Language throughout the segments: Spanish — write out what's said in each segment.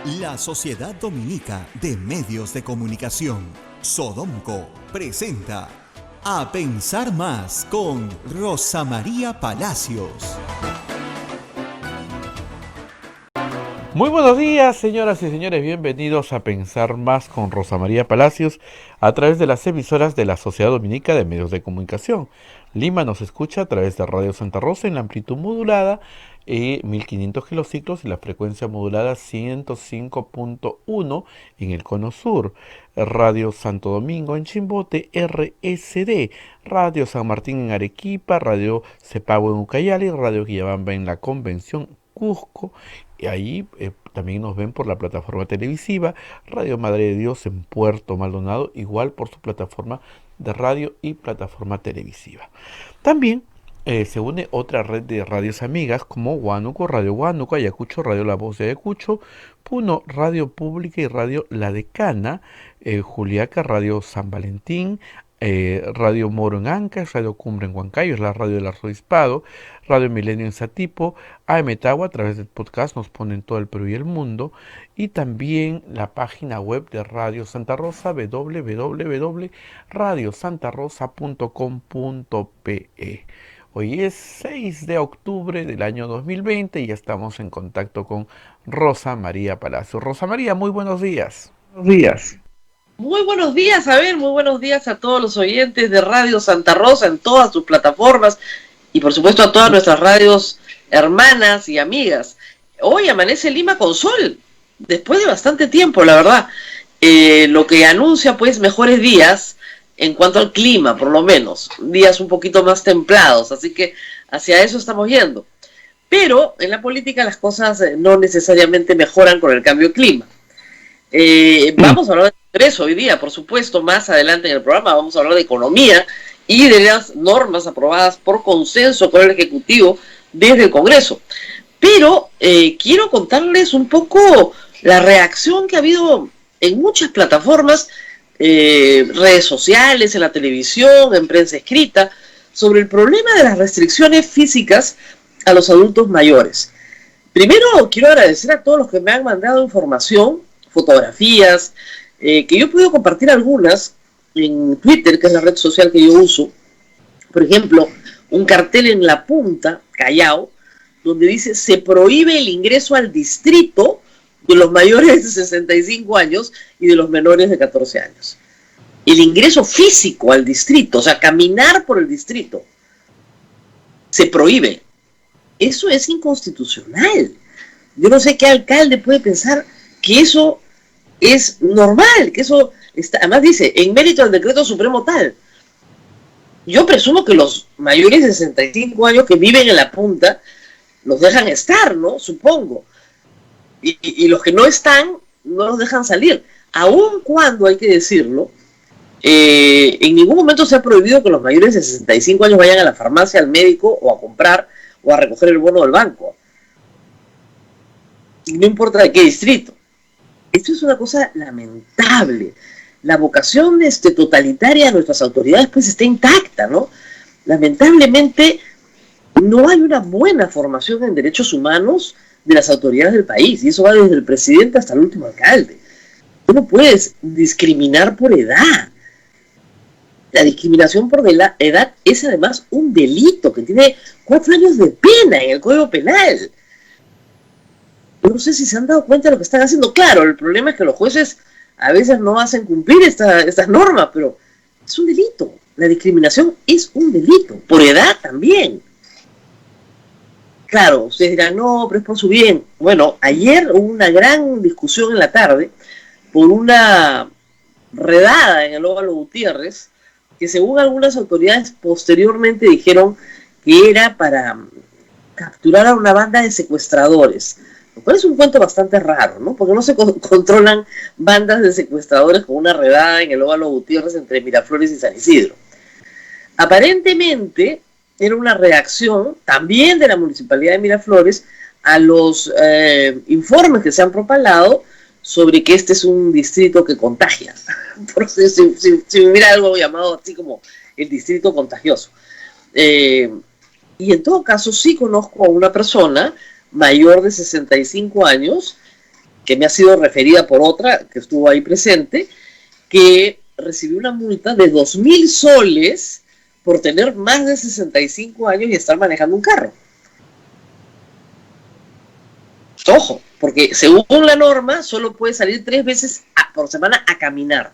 La Sociedad Dominica de Medios de Comunicación, Sodomco, presenta A Pensar Más con Rosa María Palacios. Muy buenos días, señoras y señores, bienvenidos a Pensar Más con Rosa María Palacios a través de las emisoras de la Sociedad Dominica de Medios de Comunicación. Lima nos escucha a través de Radio Santa Rosa en la amplitud modulada 1500 kilociclos y la frecuencia modulada 105.1 en el Cono Sur. Radio Santo Domingo en Chimbote, RSD. Radio San Martín en Arequipa, Radio Cepagua en Ucayali, Radio Quillabamba en la Convención Cusco. Y ahí también nos ven por la plataforma televisiva Radio Madre de Dios en Puerto Maldonado, igual por su plataforma de radio y plataforma televisiva. También se une otra red de radios amigas como Huánuco, Radio Huánuco, Ayacucho, Radio La Voz de Ayacucho, Puno, Radio Pública y Radio La Decana, Juliaca, Radio San Valentín, Radio Moro en Ancash, Radio Cumbre en Huancayo, es la radio del arzobispado, Radio Milenio en Satipo, AM Tagua, a través del podcast nos ponen todo el Perú y el mundo, y también la página web de Radio Santa Rosa, www.radiosantarosa.com.pe. Hoy es 6 de octubre del año 2020 y ya estamos en contacto con Rosa María Palacio. Rosa María, muy buenos días. Buenos días. Muy buenos días, Abel, muy buenos días a todos los oyentes de Radio Santa Rosa en todas sus plataformas y por supuesto a todas nuestras radios hermanas y amigas. Hoy amanece Lima con sol, después de bastante tiempo, la verdad, lo que anuncia pues mejores días en cuanto al clima, por lo menos, días un poquito más templados, así que hacia eso estamos yendo. Pero en la política las cosas no necesariamente mejoran con el cambio de clima. Vamos a hablar de Congreso hoy día, por supuesto, más adelante en el programa vamos a hablar de economía y de las normas aprobadas por consenso con el Ejecutivo desde el Congreso. Pero quiero contarles un poco la reacción que ha habido en muchas plataformas, redes sociales, en la televisión, en prensa escrita, sobre el problema de las restricciones físicas a los adultos mayores. Primero quiero agradecer a todos los que me han mandado información, fotografías, que yo he podido compartir algunas en Twitter, que es la red social que yo uso. Por ejemplo, un cartel en La Punta, Callao, donde dice: se prohíbe el ingreso al distrito de los mayores de 65 años y de los menores de 14 años. El ingreso físico al distrito, o sea, caminar por el distrito, se prohíbe. Eso es inconstitucional. Yo no sé qué alcalde puede pensar que eso es normal, que eso está, además dice, en mérito al decreto supremo tal. Yo presumo que los mayores de 65 años que viven en La Punta los dejan estar, ¿no? Supongo. Y los que no están, no los dejan salir. Aun cuando, hay que decirlo, en ningún momento se ha prohibido que los mayores de 65 años vayan a la farmacia, al médico, o a comprar, o a recoger el bono del banco. No importa de qué distrito. Esto es una cosa lamentable. La vocación totalitaria de nuestras autoridades pues está intacta, ¿no? Lamentablemente no hay una buena formación en derechos humanos de las autoridades del país, y eso va desde el presidente hasta el último alcalde. Tú no puedes discriminar por edad. La discriminación por edad es además un delito que tiene 4 años de pena en el Código Penal. No sé si se han dado cuenta de lo que están haciendo. Claro, el problema es que los jueces a veces no hacen cumplir estas normas, pero es un delito. La discriminación es un delito, por edad también. Claro, ustedes dirán, no, pero es por su bien. Bueno, ayer hubo una gran discusión en la tarde por una redada en el Óvalo Gutiérrez, que según algunas autoridades posteriormente dijeron que era para capturar a una banda de secuestradores. Lo cual es un cuento bastante raro, ¿no? Porque no se controlan bandas de secuestradores con una redada en el Óvalo Gutiérrez entre Miraflores y San Isidro. Aparentemente era una reacción también de la Municipalidad de Miraflores a los informes que se han propalado sobre que este es un distrito que contagia. Por si hubiera algo llamado así como el distrito contagioso. Y en todo caso sí conozco a una persona mayor de 65 años que me ha sido referida por otra que estuvo ahí presente, que recibió una multa de 2.000 soles por tener más de 65 años y estar manejando un carro. Ojo, porque según la norma solo puede salir 3 veces por semana a caminar.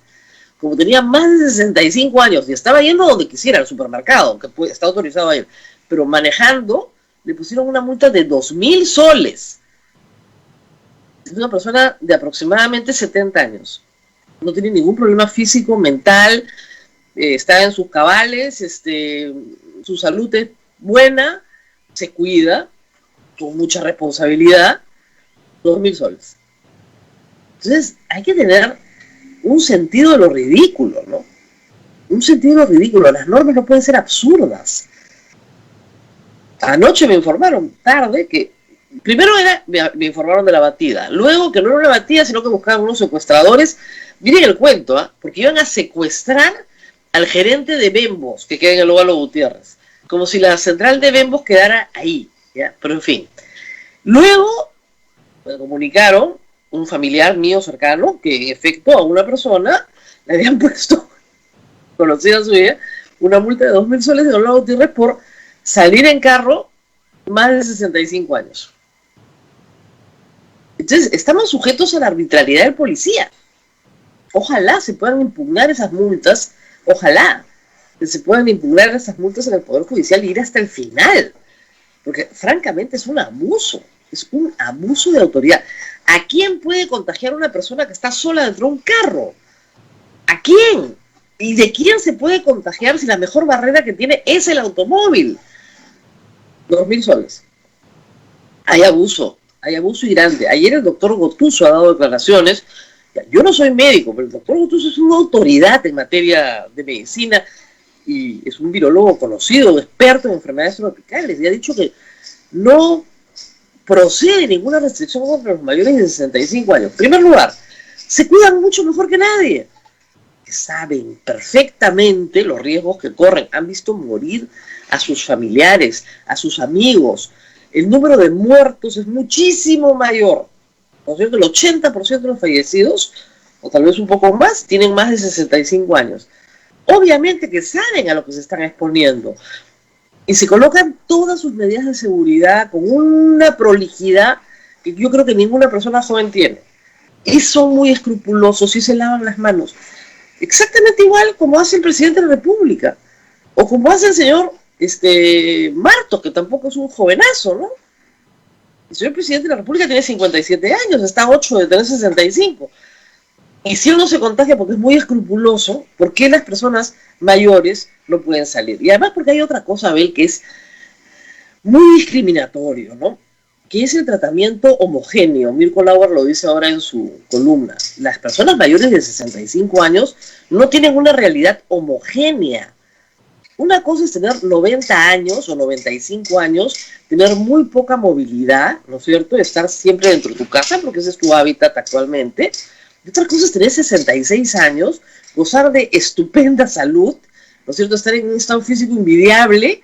Como tenía más de 65 años y estaba yendo donde quisiera, al supermercado, que está autorizado a ir, pero manejando, le pusieron una multa de 2.000 soles. Es una persona de aproximadamente 70 años. No tiene ningún problema físico, mental, está en sus cabales, su salud es buena, se cuida, con mucha responsabilidad, 2.000 soles. Entonces, hay que tener un sentido de lo ridículo, ¿no? Un sentido de lo ridículo. Las normas no pueden ser absurdas. Anoche me informaron, tarde, que primero me informaron de la batida, luego que no era una batida, sino que buscaban unos secuestradores. Miren el cuento, ¿eh? Porque iban a secuestrar al gerente de Bembos, que queda en el Óvalo Gutiérrez, como si la central de Bembos quedara ahí, ¿ya? Pero en fin. Luego me comunicaron un familiar mío cercano que en efecto a una persona le habían puesto, conocida suya, una multa de 2.000 soles de Óvalo Gutiérrez por salir en carro más de 65 años. Entonces, estamos sujetos a la arbitrariedad del policía. Ojalá se puedan impugnar esas multas, ojalá que se puedan impugnar esas multas en el Poder Judicial y ir hasta el final. Porque, francamente, es un abuso de autoridad. ¿A quién puede contagiar una persona que está sola dentro de un carro? ¿A quién? ¿Y de quién se puede contagiar si la mejor barrera que tiene es el automóvil? 2.000 soles. Hay abuso y grande. Ayer el doctor Gotuso ha dado declaraciones. Yo no soy médico, pero el doctor Gotuso es una autoridad en materia de medicina y es un virólogo conocido, experto en enfermedades tropicales, y ha dicho que no procede ninguna restricción contra los mayores de 65 años. En primer lugar, se cuidan mucho mejor que nadie. Saben perfectamente los riesgos que corren. Han visto morir a sus familiares, a sus amigos. El número de muertos es muchísimo mayor. ¿No es cierto? El 80% de los fallecidos, o tal vez un poco más, tienen más de 65 años. Obviamente que saben a lo que se están exponiendo. Y se colocan todas sus medidas de seguridad con una prolijidad que yo creo que ninguna persona joven tiene. Y son muy escrupulosos y se lavan las manos. Exactamente igual como hace el presidente de la República. O como hace el señor Martos, que tampoco es un jovenazo, ¿no? El señor presidente de la República tiene 57 años, está a 8 de tener 65. Y si uno se contagia porque es muy escrupuloso, ¿por qué las personas mayores no pueden salir? Y además porque hay otra cosa, Abel, que es muy discriminatorio, ¿no? Que es el tratamiento homogéneo. Mirko Lauer lo dice ahora en su columna. Las personas mayores de 65 años no tienen una realidad homogénea. Una cosa es tener 90 años o 95 años, tener muy poca movilidad, ¿no es cierto? Estar siempre dentro de tu casa, porque ese es tu hábitat actualmente. Y otra cosa es tener 66 años, gozar de estupenda salud, ¿no es cierto? Estar en un estado físico envidiable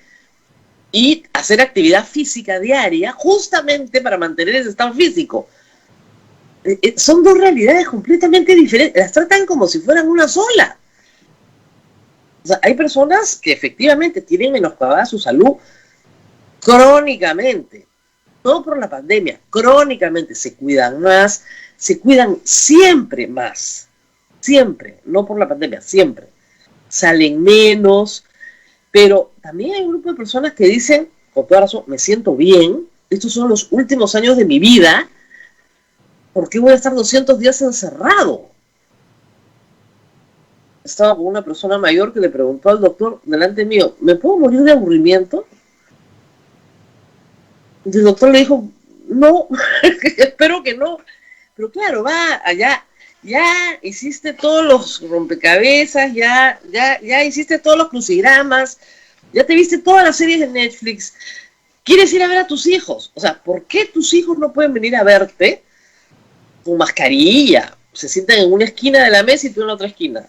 y hacer actividad física diaria justamente para mantener ese estado físico. Son dos realidades completamente diferentes. Las tratan como si fueran una sola. O sea, hay personas que efectivamente tienen menoscabada su salud crónicamente, no por la pandemia, crónicamente se cuidan más, se cuidan siempre más, siempre, no por la pandemia, siempre. Salen menos, pero también hay un grupo de personas que dicen, con toda razón, me siento bien, estos son los últimos años de mi vida, ¿por qué voy a estar 200 días encerrado? Estaba con una persona mayor que le preguntó al doctor delante mío, ¿me puedo morir de aburrimiento? Y el doctor le dijo, no, espero que no. Pero claro, va allá, ya hiciste todos los rompecabezas, ya hiciste todos los crucigramas, ya te viste todas las series de Netflix, quieres ir a ver a tus hijos. O sea, ¿por qué tus hijos no pueden venir a verte con mascarilla? Se sientan en una esquina de la mesa y tú en la otra esquina.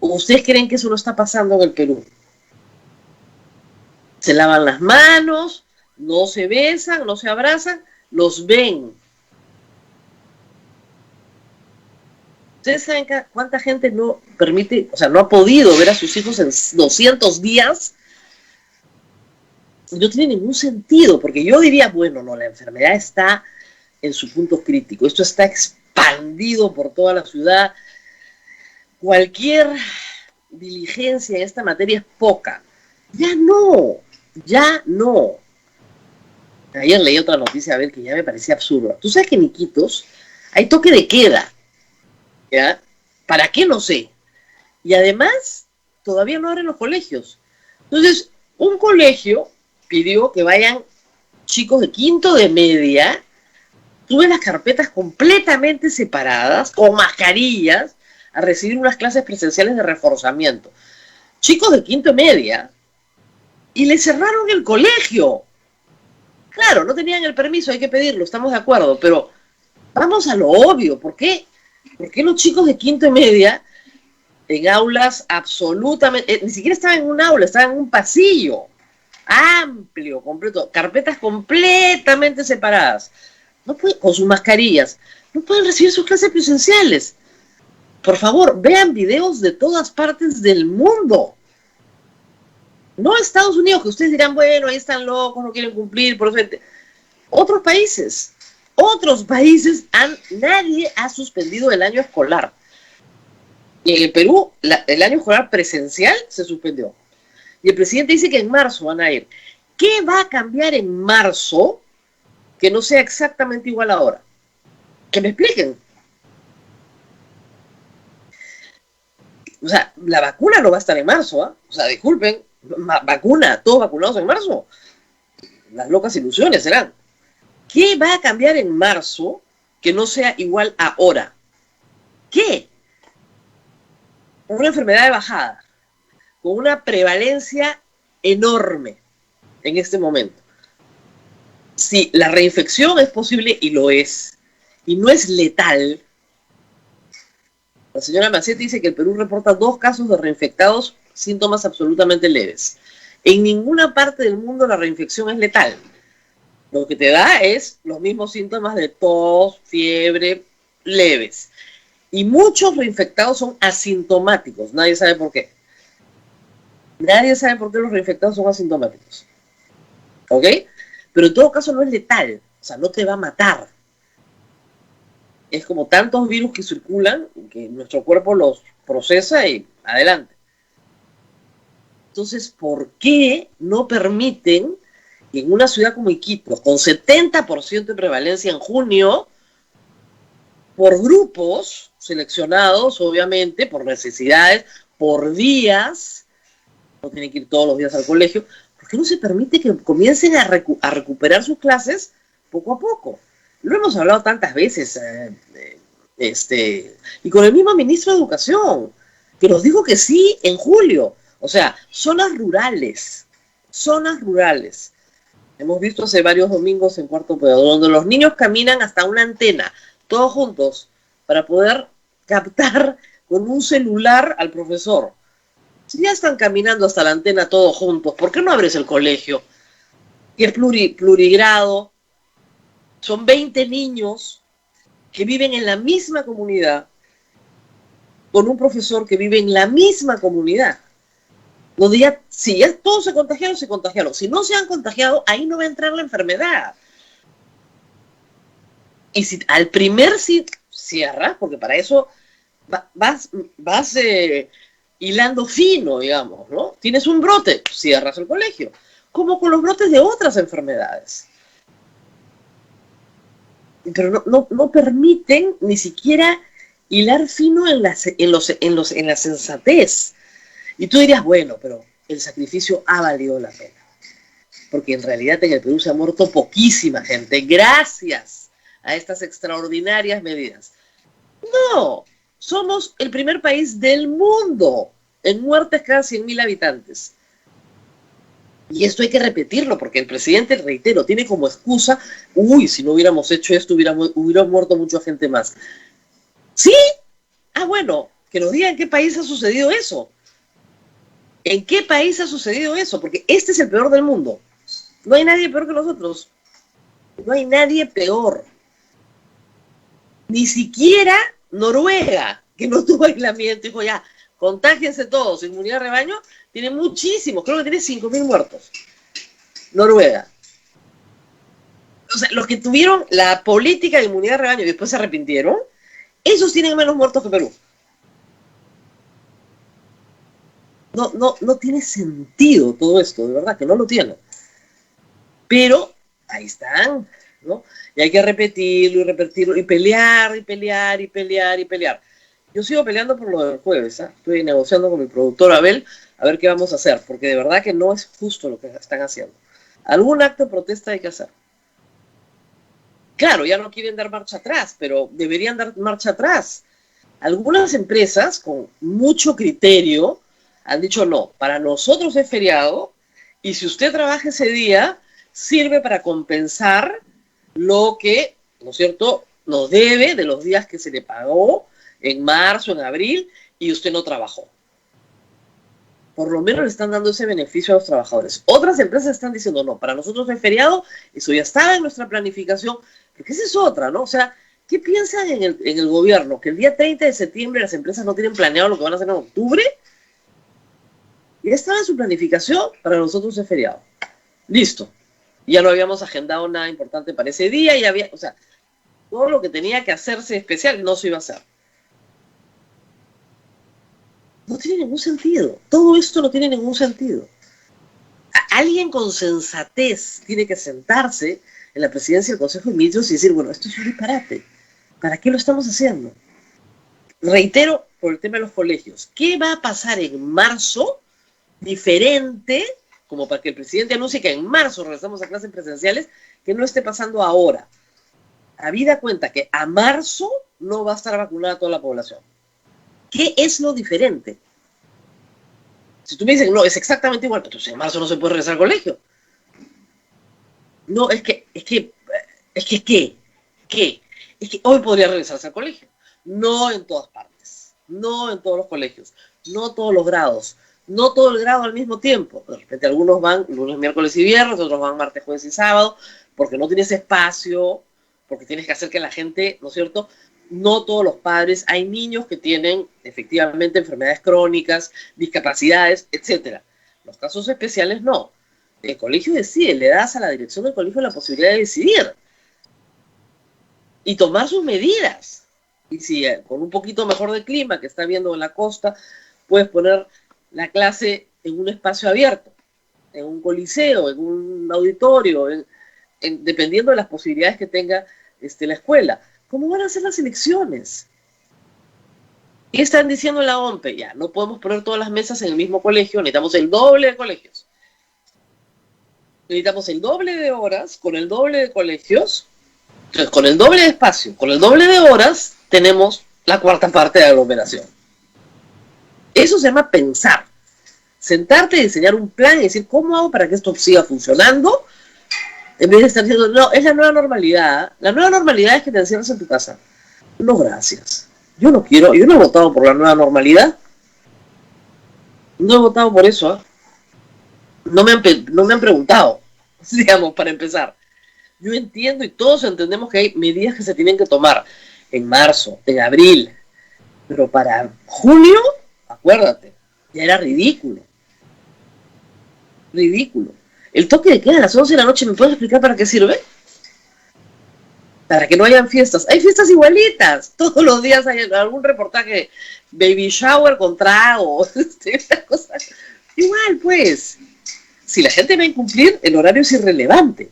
¿O ustedes creen que eso no está pasando en el Perú? Se lavan las manos, no se besan, no se abrazan, los ven. ¿Ustedes saben cuánta gente no permite, o sea, no ha podido ver a sus hijos en 200 días? No tiene ningún sentido, porque yo diría, bueno, no, la enfermedad está en su punto crítico, esto está expandido por toda la ciudad, cualquier diligencia en esta materia es poca. Ya no. Ayer leí otra noticia, a ver, que ya me parecía absurda. Tú sabes que en Iquitos hay toque de queda, ¿ya? ¿Para qué? No sé. Y además, todavía no abren los colegios. Entonces, un colegio pidió que vayan chicos de quinto de media, tuve las carpetas completamente separadas, con mascarillas, a recibir unas clases presenciales de reforzamiento. Chicos de quinto de media, y le cerraron el colegio. Claro, no tenían el permiso, hay que pedirlo, estamos de acuerdo, pero vamos a lo obvio. ¿Por qué? ¿Por qué los chicos de quinto y media en aulas absolutamente, ni siquiera estaban en un aula, estaban en un pasillo amplio, completo, carpetas completamente separadas, no pueden, con sus mascarillas, no pueden recibir sus clases presenciales? Por favor, vean videos de todas partes del mundo. No Estados Unidos, que ustedes dirán, bueno, ahí están locos, no quieren cumplir, por eso. Otros países, nadie ha suspendido el año escolar. Y en el Perú, el año escolar presencial se suspendió. Y el presidente dice que en marzo van a ir. ¿Qué va a cambiar en marzo que no sea exactamente igual ahora? Que me expliquen. O sea, la vacuna no va a estar en marzo, ¿eh? O sea, disculpen, todos vacunados en marzo. Las locas ilusiones serán. ¿Qué va a cambiar en marzo que no sea igual ahora? ¿Qué? Una enfermedad de bajada, con una prevalencia enorme en este momento. Si la reinfección es posible, y lo es, y no es letal. La señora Macetti dice que el Perú reporta 2 casos de reinfectados, síntomas absolutamente leves. En ninguna parte del mundo la reinfección es letal. Lo que te da es los mismos síntomas de tos, fiebre, leves. Y muchos reinfectados son asintomáticos. Nadie sabe por qué. Nadie sabe por qué los reinfectados son asintomáticos. ¿Ok? Pero en todo caso no es letal. O sea, no te va a matar. Es como tantos virus que circulan que nuestro cuerpo los procesa y adelante. Entonces, ¿por qué no permiten que en una ciudad como Iquitos, con 70% de prevalencia en junio, por grupos seleccionados, obviamente, por necesidades, por días, no tienen que ir todos los días al colegio, ¿por qué no se permite que comiencen a recuperar sus clases poco a poco? Lo hemos hablado tantas veces, y con el mismo ministro de Educación, que nos dijo que sí en julio. O sea, zonas rurales. Hemos visto hace varios domingos en Cuarto Poder, donde los niños caminan hasta una antena, todos juntos, para poder captar con un celular al profesor. Si ya están caminando hasta la antena todos juntos, ¿por qué no abres el colegio? Que es plurigrado. Son 20 niños que viven en la misma comunidad, con un profesor que vive en la misma comunidad. Donde si ya todos se contagiaron, se contagiaron. Si no se han contagiado, ahí no va a entrar la enfermedad. Y si al primer cierras, porque para eso vas hilando fino, digamos, ¿no? Tienes un brote, cierras el colegio. Como con los brotes de otras enfermedades. Pero no permiten ni siquiera hilar fino en la sensatez. Y tú dirías, bueno, pero el sacrificio ha valido la pena. Porque en realidad en el Perú se ha muerto poquísima gente gracias a estas extraordinarias medidas. No, somos el primer país del mundo en muertes cada 100.000 habitantes. Y esto hay que repetirlo, porque el presidente, reitero, tiene como excusa, si no hubiéramos hecho esto, hubiera muerto mucha gente más. ¿Sí? Bueno, que nos digan en qué país ha sucedido eso. ¿En qué país ha sucedido eso? Porque este es el peor del mundo. No hay nadie peor que nosotros. No hay nadie peor. Ni siquiera Noruega, que no tuvo aislamiento, dijo ya, contágiense todos, inmunidad de rebaño, tiene muchísimos, creo que tiene 5.000 muertos. Noruega. O sea, los que tuvieron la política de inmunidad de rebaño y después se arrepintieron, esos tienen menos muertos que Perú. No tiene sentido todo esto, de verdad que no lo tiene. Pero ahí están, ¿no? Y hay que repetirlo y repetirlo y pelear y pelear y pelear y pelear. Yo sigo peleando por lo del jueves, ¿eh? Estoy negociando con mi productor Abel a ver qué vamos a hacer, porque de verdad que no es justo lo que están haciendo. Algún acto de protesta hay que hacer. Claro, ya no quieren dar marcha atrás, pero deberían dar marcha atrás. Algunas empresas con mucho criterio han dicho no, para nosotros es feriado y si usted trabaja ese día, sirve para compensar lo que, ¿no es cierto?, nos debe de los días que se le pagó en marzo, en abril, y usted no trabajó. Por lo menos le están dando ese beneficio a los trabajadores. Otras empresas están diciendo, no, para nosotros es feriado, eso ya estaba en nuestra planificación, porque esa es otra, ¿no? O sea, ¿qué piensan en el gobierno? ¿Que el día 30 de septiembre las empresas no tienen planeado lo que van a hacer en octubre? Ya estaba en su planificación, para nosotros es feriado. Listo. Ya no habíamos agendado nada importante para ese día, y había, o sea, todo lo que tenía que hacerse especial no se iba a hacer. No tiene ningún sentido. Todo esto no tiene ningún sentido. Alguien con sensatez tiene que sentarse en la presidencia del Consejo de Ministros y decir, bueno, esto es un disparate. ¿Para qué lo estamos haciendo? Reitero, por el tema de los colegios, ¿qué va a pasar en marzo diferente, como para que el presidente anuncie que en marzo regresamos a clases presenciales, que no esté pasando ahora? Habida cuenta que a marzo no va a estar vacunada toda la población. ¿Qué es lo diferente? Si tú me dices, no, es exactamente igual, entonces en marzo no se puede regresar al colegio. No, ¿qué? Es que hoy podría regresarse al colegio. No en todas partes, no en todos los colegios, no todos los grados, no todo el grado al mismo tiempo. De repente algunos van lunes, miércoles y viernes, otros van martes, jueves y sábado, porque no tienes espacio, porque tienes que hacer que la gente, ¿no es cierto?, no todos los padres, hay niños que tienen efectivamente enfermedades crónicas, discapacidades, etcétera. Los casos especiales no. El colegio decide, le das a la dirección del colegio la posibilidad de decidir y tomar sus medidas. Y si con un poquito mejor de clima que está viendo en la costa, puedes poner la clase en un espacio abierto, en un coliseo, en un auditorio, dependiendo de las posibilidades que tenga la escuela. ¿Cómo van a ser las elecciones? ¿Qué están diciendo en la OMPE? Ya, no podemos poner todas las mesas en el mismo colegio, necesitamos el doble de colegios. Necesitamos el doble de horas, con el doble de colegios, entonces con el doble de espacio, con el doble de horas, tenemos la cuarta parte de aglomeración. Eso se llama pensar. Sentarte y diseñar un plan y decir, ¿cómo hago para que esto siga funcionando? En vez de estar diciendo, no, es la nueva normalidad. La nueva normalidad es que te encierras en tu casa. No, gracias. Yo no he votado por la nueva normalidad. No he votado por eso, ¿eh? No me han preguntado, digamos, para empezar. Yo entiendo y todos entendemos que hay medidas que se tienen que tomar en marzo, en abril, pero para junio, acuérdate, ya era ridículo. Ridículo. El toque de queda a las 11 de la noche, ¿me puedes explicar para qué sirve? Para que no hayan fiestas. Hay fiestas igualitas. Todos los días hay algún reportaje, baby shower con tragos, estas cosas. Igual, pues. Si la gente va a incumplir, el horario es irrelevante.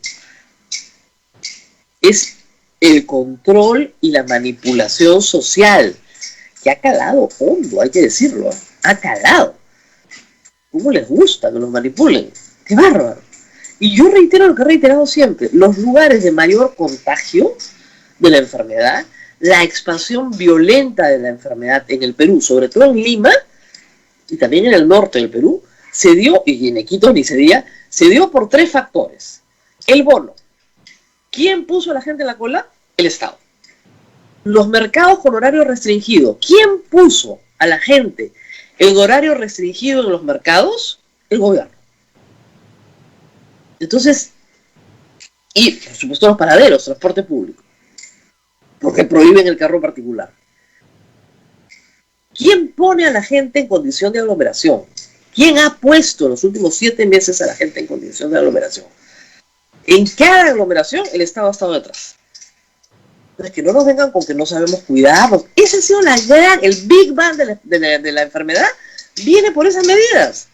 Es el control y la manipulación social que ha calado hondo, hay que decirlo. Ha calado. ¿Cómo les gusta que los manipulen? ¡Qué bárbaro! Y yo reitero lo que he reiterado siempre. Los lugares de mayor contagio de la enfermedad, la expansión violenta de la enfermedad en el Perú, sobre todo en Lima y también en el norte del Perú, se dio, y en Iquitos ni se diga, se dio por 3 factores. El bono. ¿Quién puso a la gente en la cola? El Estado. Los mercados con horario restringido. ¿Quién puso a la gente en horario restringido en los mercados? El gobierno. Entonces, y por supuesto los paraderos, transporte público, porque prohíben el carro particular. ¿Quién pone a la gente en condición de aglomeración? ¿Quién ha puesto en los últimos 7 meses a la gente en condición de aglomeración? En cada aglomeración el Estado ha estado detrás. Entonces, que no nos vengan con que no sabemos cuidarnos. Ese ha sido el Big Bang de la enfermedad, viene por esas medidas.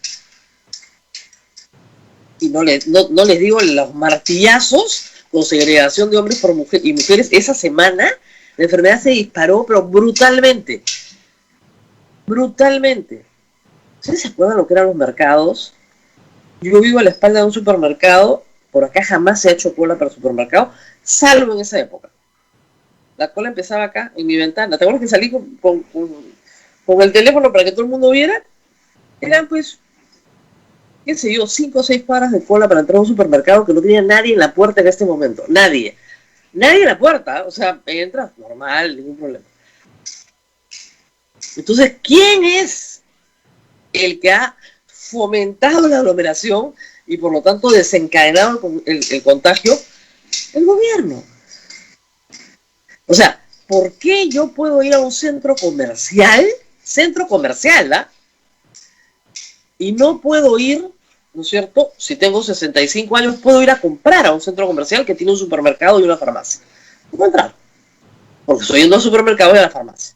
Y no les digo los martillazos con segregación de hombres y mujeres. Esa semana la enfermedad se disparó, pero brutalmente. Brutalmente. ¿Ustedes se acuerdan lo que eran los mercados? Yo vivo a la espalda de un supermercado. Por acá jamás se ha hecho cola para el supermercado, salvo en esa época. La cola empezaba acá, en mi ventana. ¿Te acuerdas que salí con el teléfono para que todo el mundo viera? Eran pues, qué sé yo, 5 o 6 cuadras de cola para entrar a un supermercado que no tenía nadie en la puerta en este momento. Nadie. Nadie en la puerta. O sea, entras normal, ningún problema. Entonces, ¿quién es el que ha fomentado la aglomeración y por lo tanto desencadenado el contagio? El gobierno. O sea, ¿por qué yo puedo ir a un centro comercial, ¿ah? Y no puedo ir, ¿no es cierto? Si tengo 65 años, puedo ir a comprar a un centro comercial que tiene un supermercado y una farmacia. No puedo entrar, porque estoy yendo al supermercado y a la farmacia.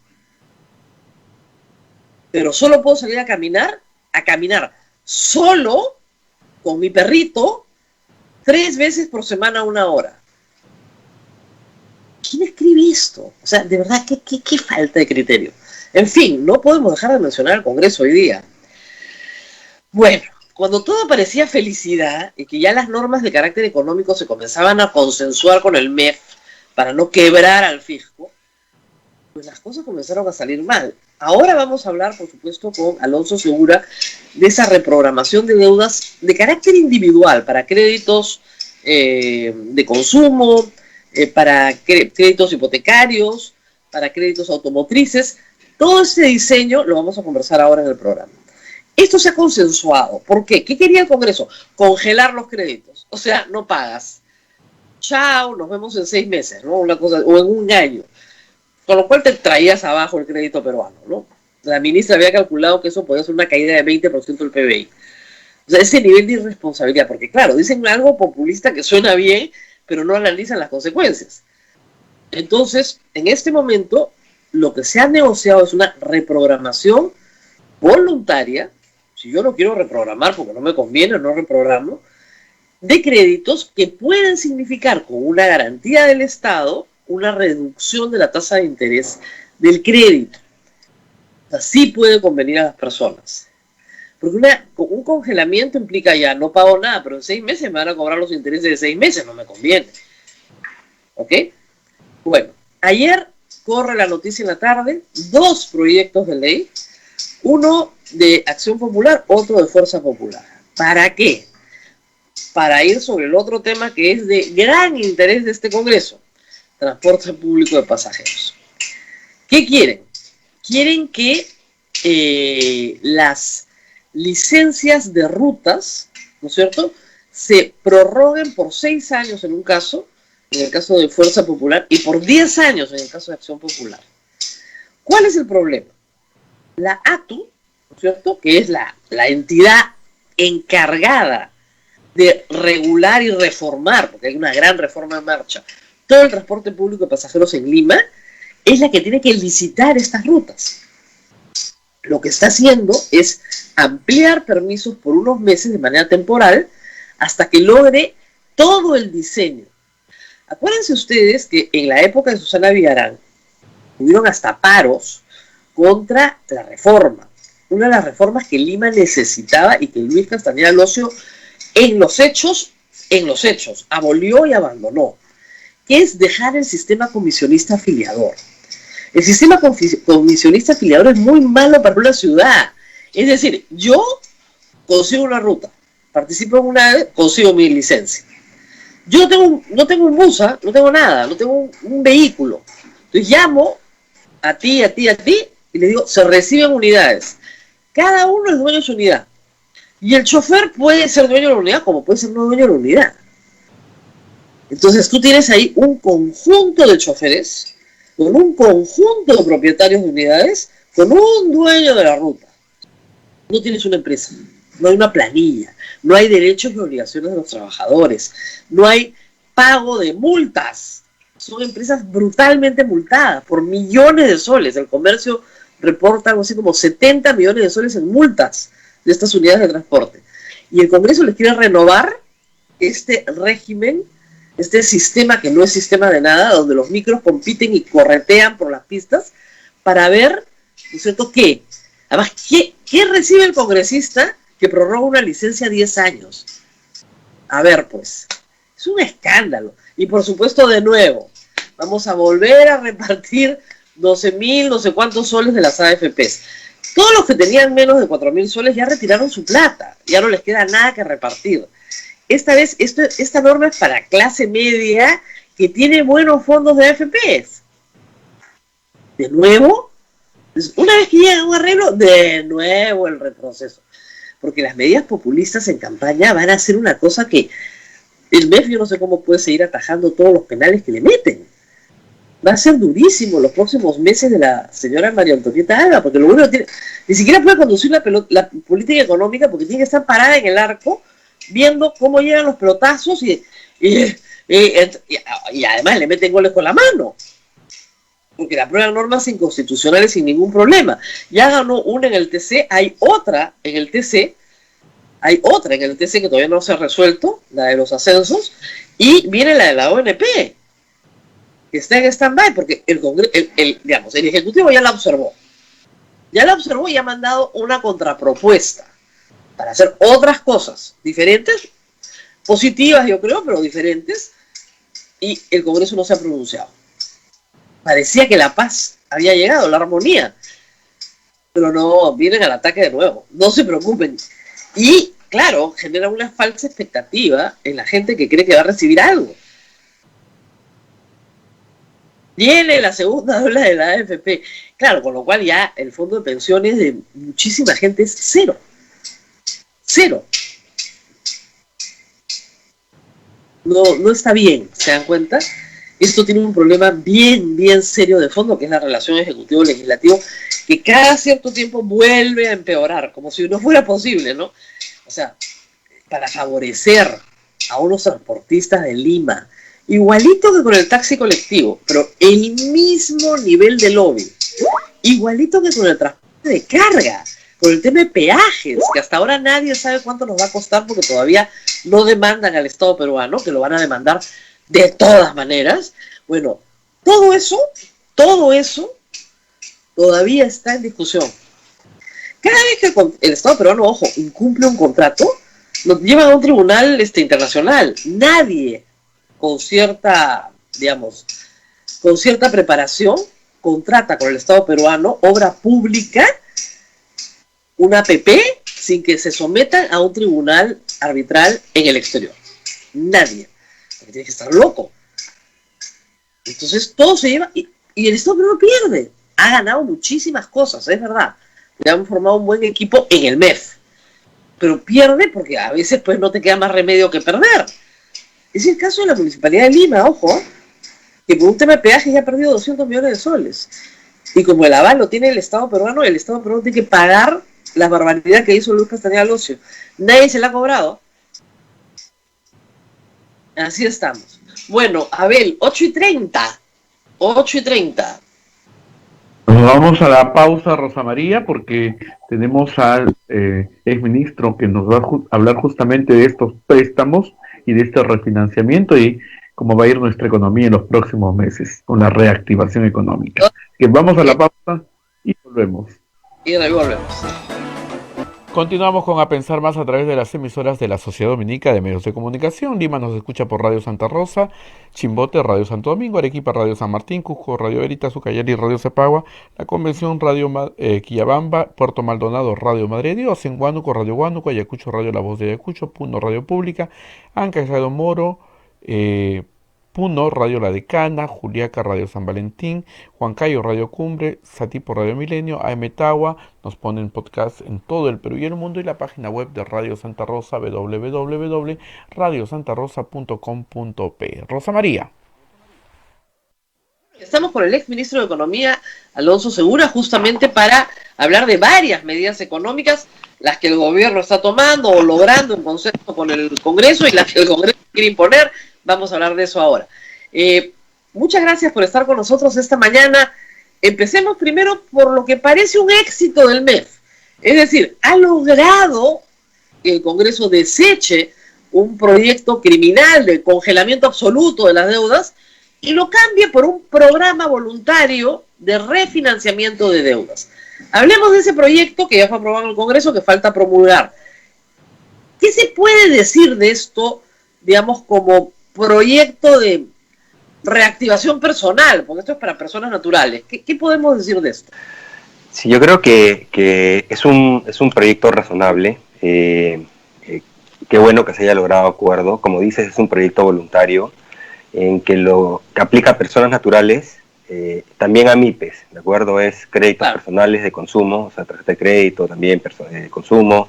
Pero solo puedo salir a caminar solo con mi perrito 3 veces por semana, 1 hora. ¿Quién escribe esto? O sea, de verdad, qué falta de criterio. En fin, no podemos dejar de mencionar al Congreso hoy día. Bueno, cuando todo parecía felicidad y que ya las normas de carácter económico se comenzaban a consensuar con el MEF para no quebrar al fisco, pues las cosas comenzaron a salir mal. Ahora vamos a hablar, por supuesto, con Alonso Segura de esa reprogramación de deudas de carácter individual para créditos de consumo, para créditos hipotecarios, para créditos automotrices. Todo ese diseño lo vamos a conversar ahora en el programa. Esto se ha consensuado. ¿Por qué? ¿Qué quería el Congreso? Congelar los créditos. O sea, no pagas. Chao, nos vemos en 6 meses, ¿no? Una cosa, o en 1 año. Con lo cual te traías abajo el crédito peruano, ¿no? La ministra había calculado que eso podía ser una caída de 20% del PBI. O sea, ese nivel de irresponsabilidad, porque claro, dicen algo populista que suena bien, pero no analizan las consecuencias. Entonces, en este momento, lo que se ha negociado es una reprogramación voluntaria. Si yo no quiero reprogramar porque no me conviene, no reprogramo, de créditos que pueden significar, con una garantía del Estado, una reducción de la tasa de interés del crédito. O sea, sí puede convenir a las personas. Porque un congelamiento implica ya, no pago nada, pero en 6 meses me van a cobrar los intereses de 6 meses, no me conviene. ¿Ok? Bueno, ayer corre la noticia en la tarde, 2 proyectos de ley, uno de Acción Popular, otro de Fuerza Popular. ¿Para qué? Para ir sobre el otro tema que es de gran interés de este Congreso, transporte público de pasajeros. ¿Qué quieren? Quieren que las licencias de rutas, ¿no es cierto?, se prorroguen por 6 años en un caso, en el caso de Fuerza Popular, y por 10 años en el caso de Acción Popular. ¿Cuál es el problema? La ATU, ¿no es cierto?, que es la entidad encargada de regular y reformar, porque hay una gran reforma en marcha, todo el transporte público de pasajeros en Lima, es la que tiene que licitar estas rutas. Lo que está haciendo es ampliar permisos por unos meses de manera temporal hasta que logre todo el diseño. Acuérdense ustedes que en la época de Susana Villarán hubieron hasta paros contra la reforma. Una de las reformas que Lima necesitaba y que Luis Castañeda Locio en los hechos, abolió y abandonó, que es dejar el sistema comisionista afiliador. El sistema comisionista afiliador es muy malo para una ciudad. Es decir, yo consigo una ruta, participo en una vez, consigo mi licencia. Yo no tengo un bus, no tengo nada, no tengo un vehículo. Entonces llamo a ti, y le digo, se reciben unidades. Cada uno es dueño de su unidad. Y el chofer puede ser dueño de la unidad como puede ser no dueño de la unidad. Entonces tú tienes ahí un conjunto de choferes con un conjunto de propietarios de unidades con un dueño de la ruta. No tienes una empresa, no hay una planilla, no hay derechos y obligaciones de los trabajadores, no hay pago de multas. Son empresas brutalmente multadas por millones de soles. El comercio reporta algo así como 70 millones de soles en multas de estas unidades de transporte. Y el Congreso les quiere renovar este régimen, este sistema que no es sistema de nada, donde los micros compiten y corretean por las pistas para ver, ¿no es cierto?, qué. Además, ¿qué recibe el congresista que prorroga una licencia 10 años? A ver, pues, es un escándalo. Y por supuesto, de nuevo, vamos a volver a repartir 12.000, no sé cuántos soles de las AFPs. Todos los que tenían menos de 4.000 soles ya retiraron su plata, ya no les queda nada que repartir. Esta vez, esta norma es para clase media que tiene buenos fondos de AFPs. De nuevo, una vez que llega a un arreglo, de nuevo el retroceso. Porque las medidas populistas en campaña van a hacer una cosa que el MEF yo no sé cómo puede seguir atajando todos los penales que le meten. Va a ser durísimo los próximos meses de la señora María Antonieta Alba, porque lo bueno tiene, ni siquiera puede conducir la política económica porque tiene que estar parada en el arco viendo cómo llegan los pelotazos y además le meten goles con la mano. Porque la aprueban normas inconstitucionales sin ningún problema. Ya ganó una en el TC, hay otra en el TC que todavía no se ha resuelto, la de los ascensos, y viene la de la ONP, que está en stand-by, porque el Ejecutivo ya la observó y ha mandado una contrapropuesta para hacer otras cosas diferentes, positivas yo creo, pero diferentes, y el Congreso no se ha pronunciado. Parecía que la paz había llegado, la armonía, pero no, vienen al ataque de nuevo, no se preocupen. Y claro, genera una falsa expectativa en la gente que cree que va a recibir algo. Viene la segunda ola de la AFP, claro, con lo cual ya el fondo de pensiones de muchísima gente es cero. No está bien, ¿se dan cuenta? Esto tiene un problema bien serio de fondo, que es la relación ejecutivo-legislativo, que cada cierto tiempo vuelve a empeorar, como si no fuera posible, ¿no? O sea, para favorecer a unos transportistas de Lima, igualito que con el taxi colectivo, pero el mismo nivel de lobby, igualito que con el transporte de carga, con el tema de peajes, que hasta ahora nadie sabe cuánto nos va a costar porque todavía no demandan al Estado peruano, que lo van a demandar de todas maneras. Bueno, todo eso todavía está en discusión. Cada vez que el Estado peruano, ojo, incumple un contrato, lo llevan a un tribunal internacional. Nadie con cierta preparación contrata con el Estado peruano obra pública, una APP, sin que se sometan a un tribunal arbitral en el exterior. Nadie. Porque tiene que estar loco. Entonces todo se lleva y el Estado peruano pierde. Ha ganado muchísimas cosas, es verdad. Le han formado un buen equipo en el MEF. Pero pierde porque a veces pues no te queda más remedio que perder. Es el caso de la Municipalidad de Lima, ojo, que por un tema de peaje ya ha perdido 200 millones de soles. Y como el aval lo tiene el Estado peruano tiene que pagar la barbaridad que hizo Luis Castañeda Locio. Nadie se la ha cobrado. Así estamos. Bueno, Abel, 8:30. Nos vamos a la pausa, Rosa María, porque tenemos al exministro que nos va a hablar justamente de estos préstamos y de este refinanciamiento y cómo va a ir nuestra economía en los próximos meses con la reactivación económica. Que vamos a la pausa y volvemos. Y volvemos. Continuamos con A Pensar Más a través de las emisoras de la Sociedad Dominica de Medios de Comunicación. Lima nos escucha por Radio Santa Rosa, Chimbote, Radio Santo Domingo, Arequipa, Radio San Martín, Cusco, Radio Veritas, Ucayali, Radio Cepagua, La Convención, Radio Quillabamba, Puerto Maldonado, Radio Madre de Dios, en Huánuco, Radio Huánuco, Ayacucho, Radio La Voz de Ayacucho, Puno, Radio Pública, Ancash, Radio Moro, Puno, Radio La Decana, Juliaca, Radio San Valentín, Huancayo, Radio Cumbre, Satipo, Radio Milenio, AM Tagua, nos ponen podcast en todo el Perú y el mundo y la página web de Radio Santa Rosa, www.radiosantarosa.com.p. Rosa María. Estamos con el ex ministro de Economía, Alonso Segura, justamente para hablar de varias medidas económicas, las que el gobierno está tomando o logrando en consenso con el Congreso y las que el Congreso quiere imponer. Vamos a hablar de eso ahora. Muchas gracias por estar con nosotros esta mañana. Empecemos primero por lo que parece un éxito del MEF. Es decir, ha logrado que el Congreso deseche un proyecto criminal de congelamiento absoluto de las deudas y lo cambie por un programa voluntario de refinanciamiento de deudas. Hablemos de ese proyecto que ya fue aprobado en el Congreso, que falta promulgar. ¿Qué se puede decir de esto, digamos, como proyecto de reactivación personal? Porque esto es para personas naturales. ¿Qué podemos decir de esto? Sí, yo creo que es un proyecto razonable. Qué bueno que se haya logrado acuerdo. Como dices, es un proyecto voluntario en que lo que aplica a personas naturales, también a MIPES, ¿de acuerdo? Es créditos personales de consumo, o sea, tarjeta de crédito, también de consumo,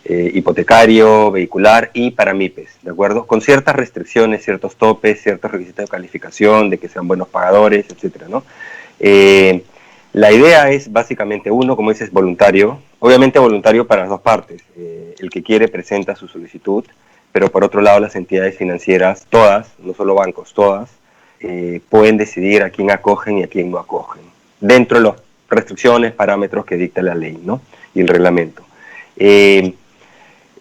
hipotecario, vehicular y para MIPES, ¿de acuerdo? Con ciertas restricciones, ciertos topes, ciertos requisitos de calificación, de que sean buenos pagadores, etcétera, ¿no? La idea es básicamente, uno, como dices, voluntario, obviamente voluntario para las dos partes. El que quiere presenta su solicitud, pero por otro lado las entidades financieras, todas, no solo bancos, todas, pueden decidir a quién acogen y a quién no acogen, dentro de las restricciones, parámetros que dicta la ley, ¿no? Y el reglamento.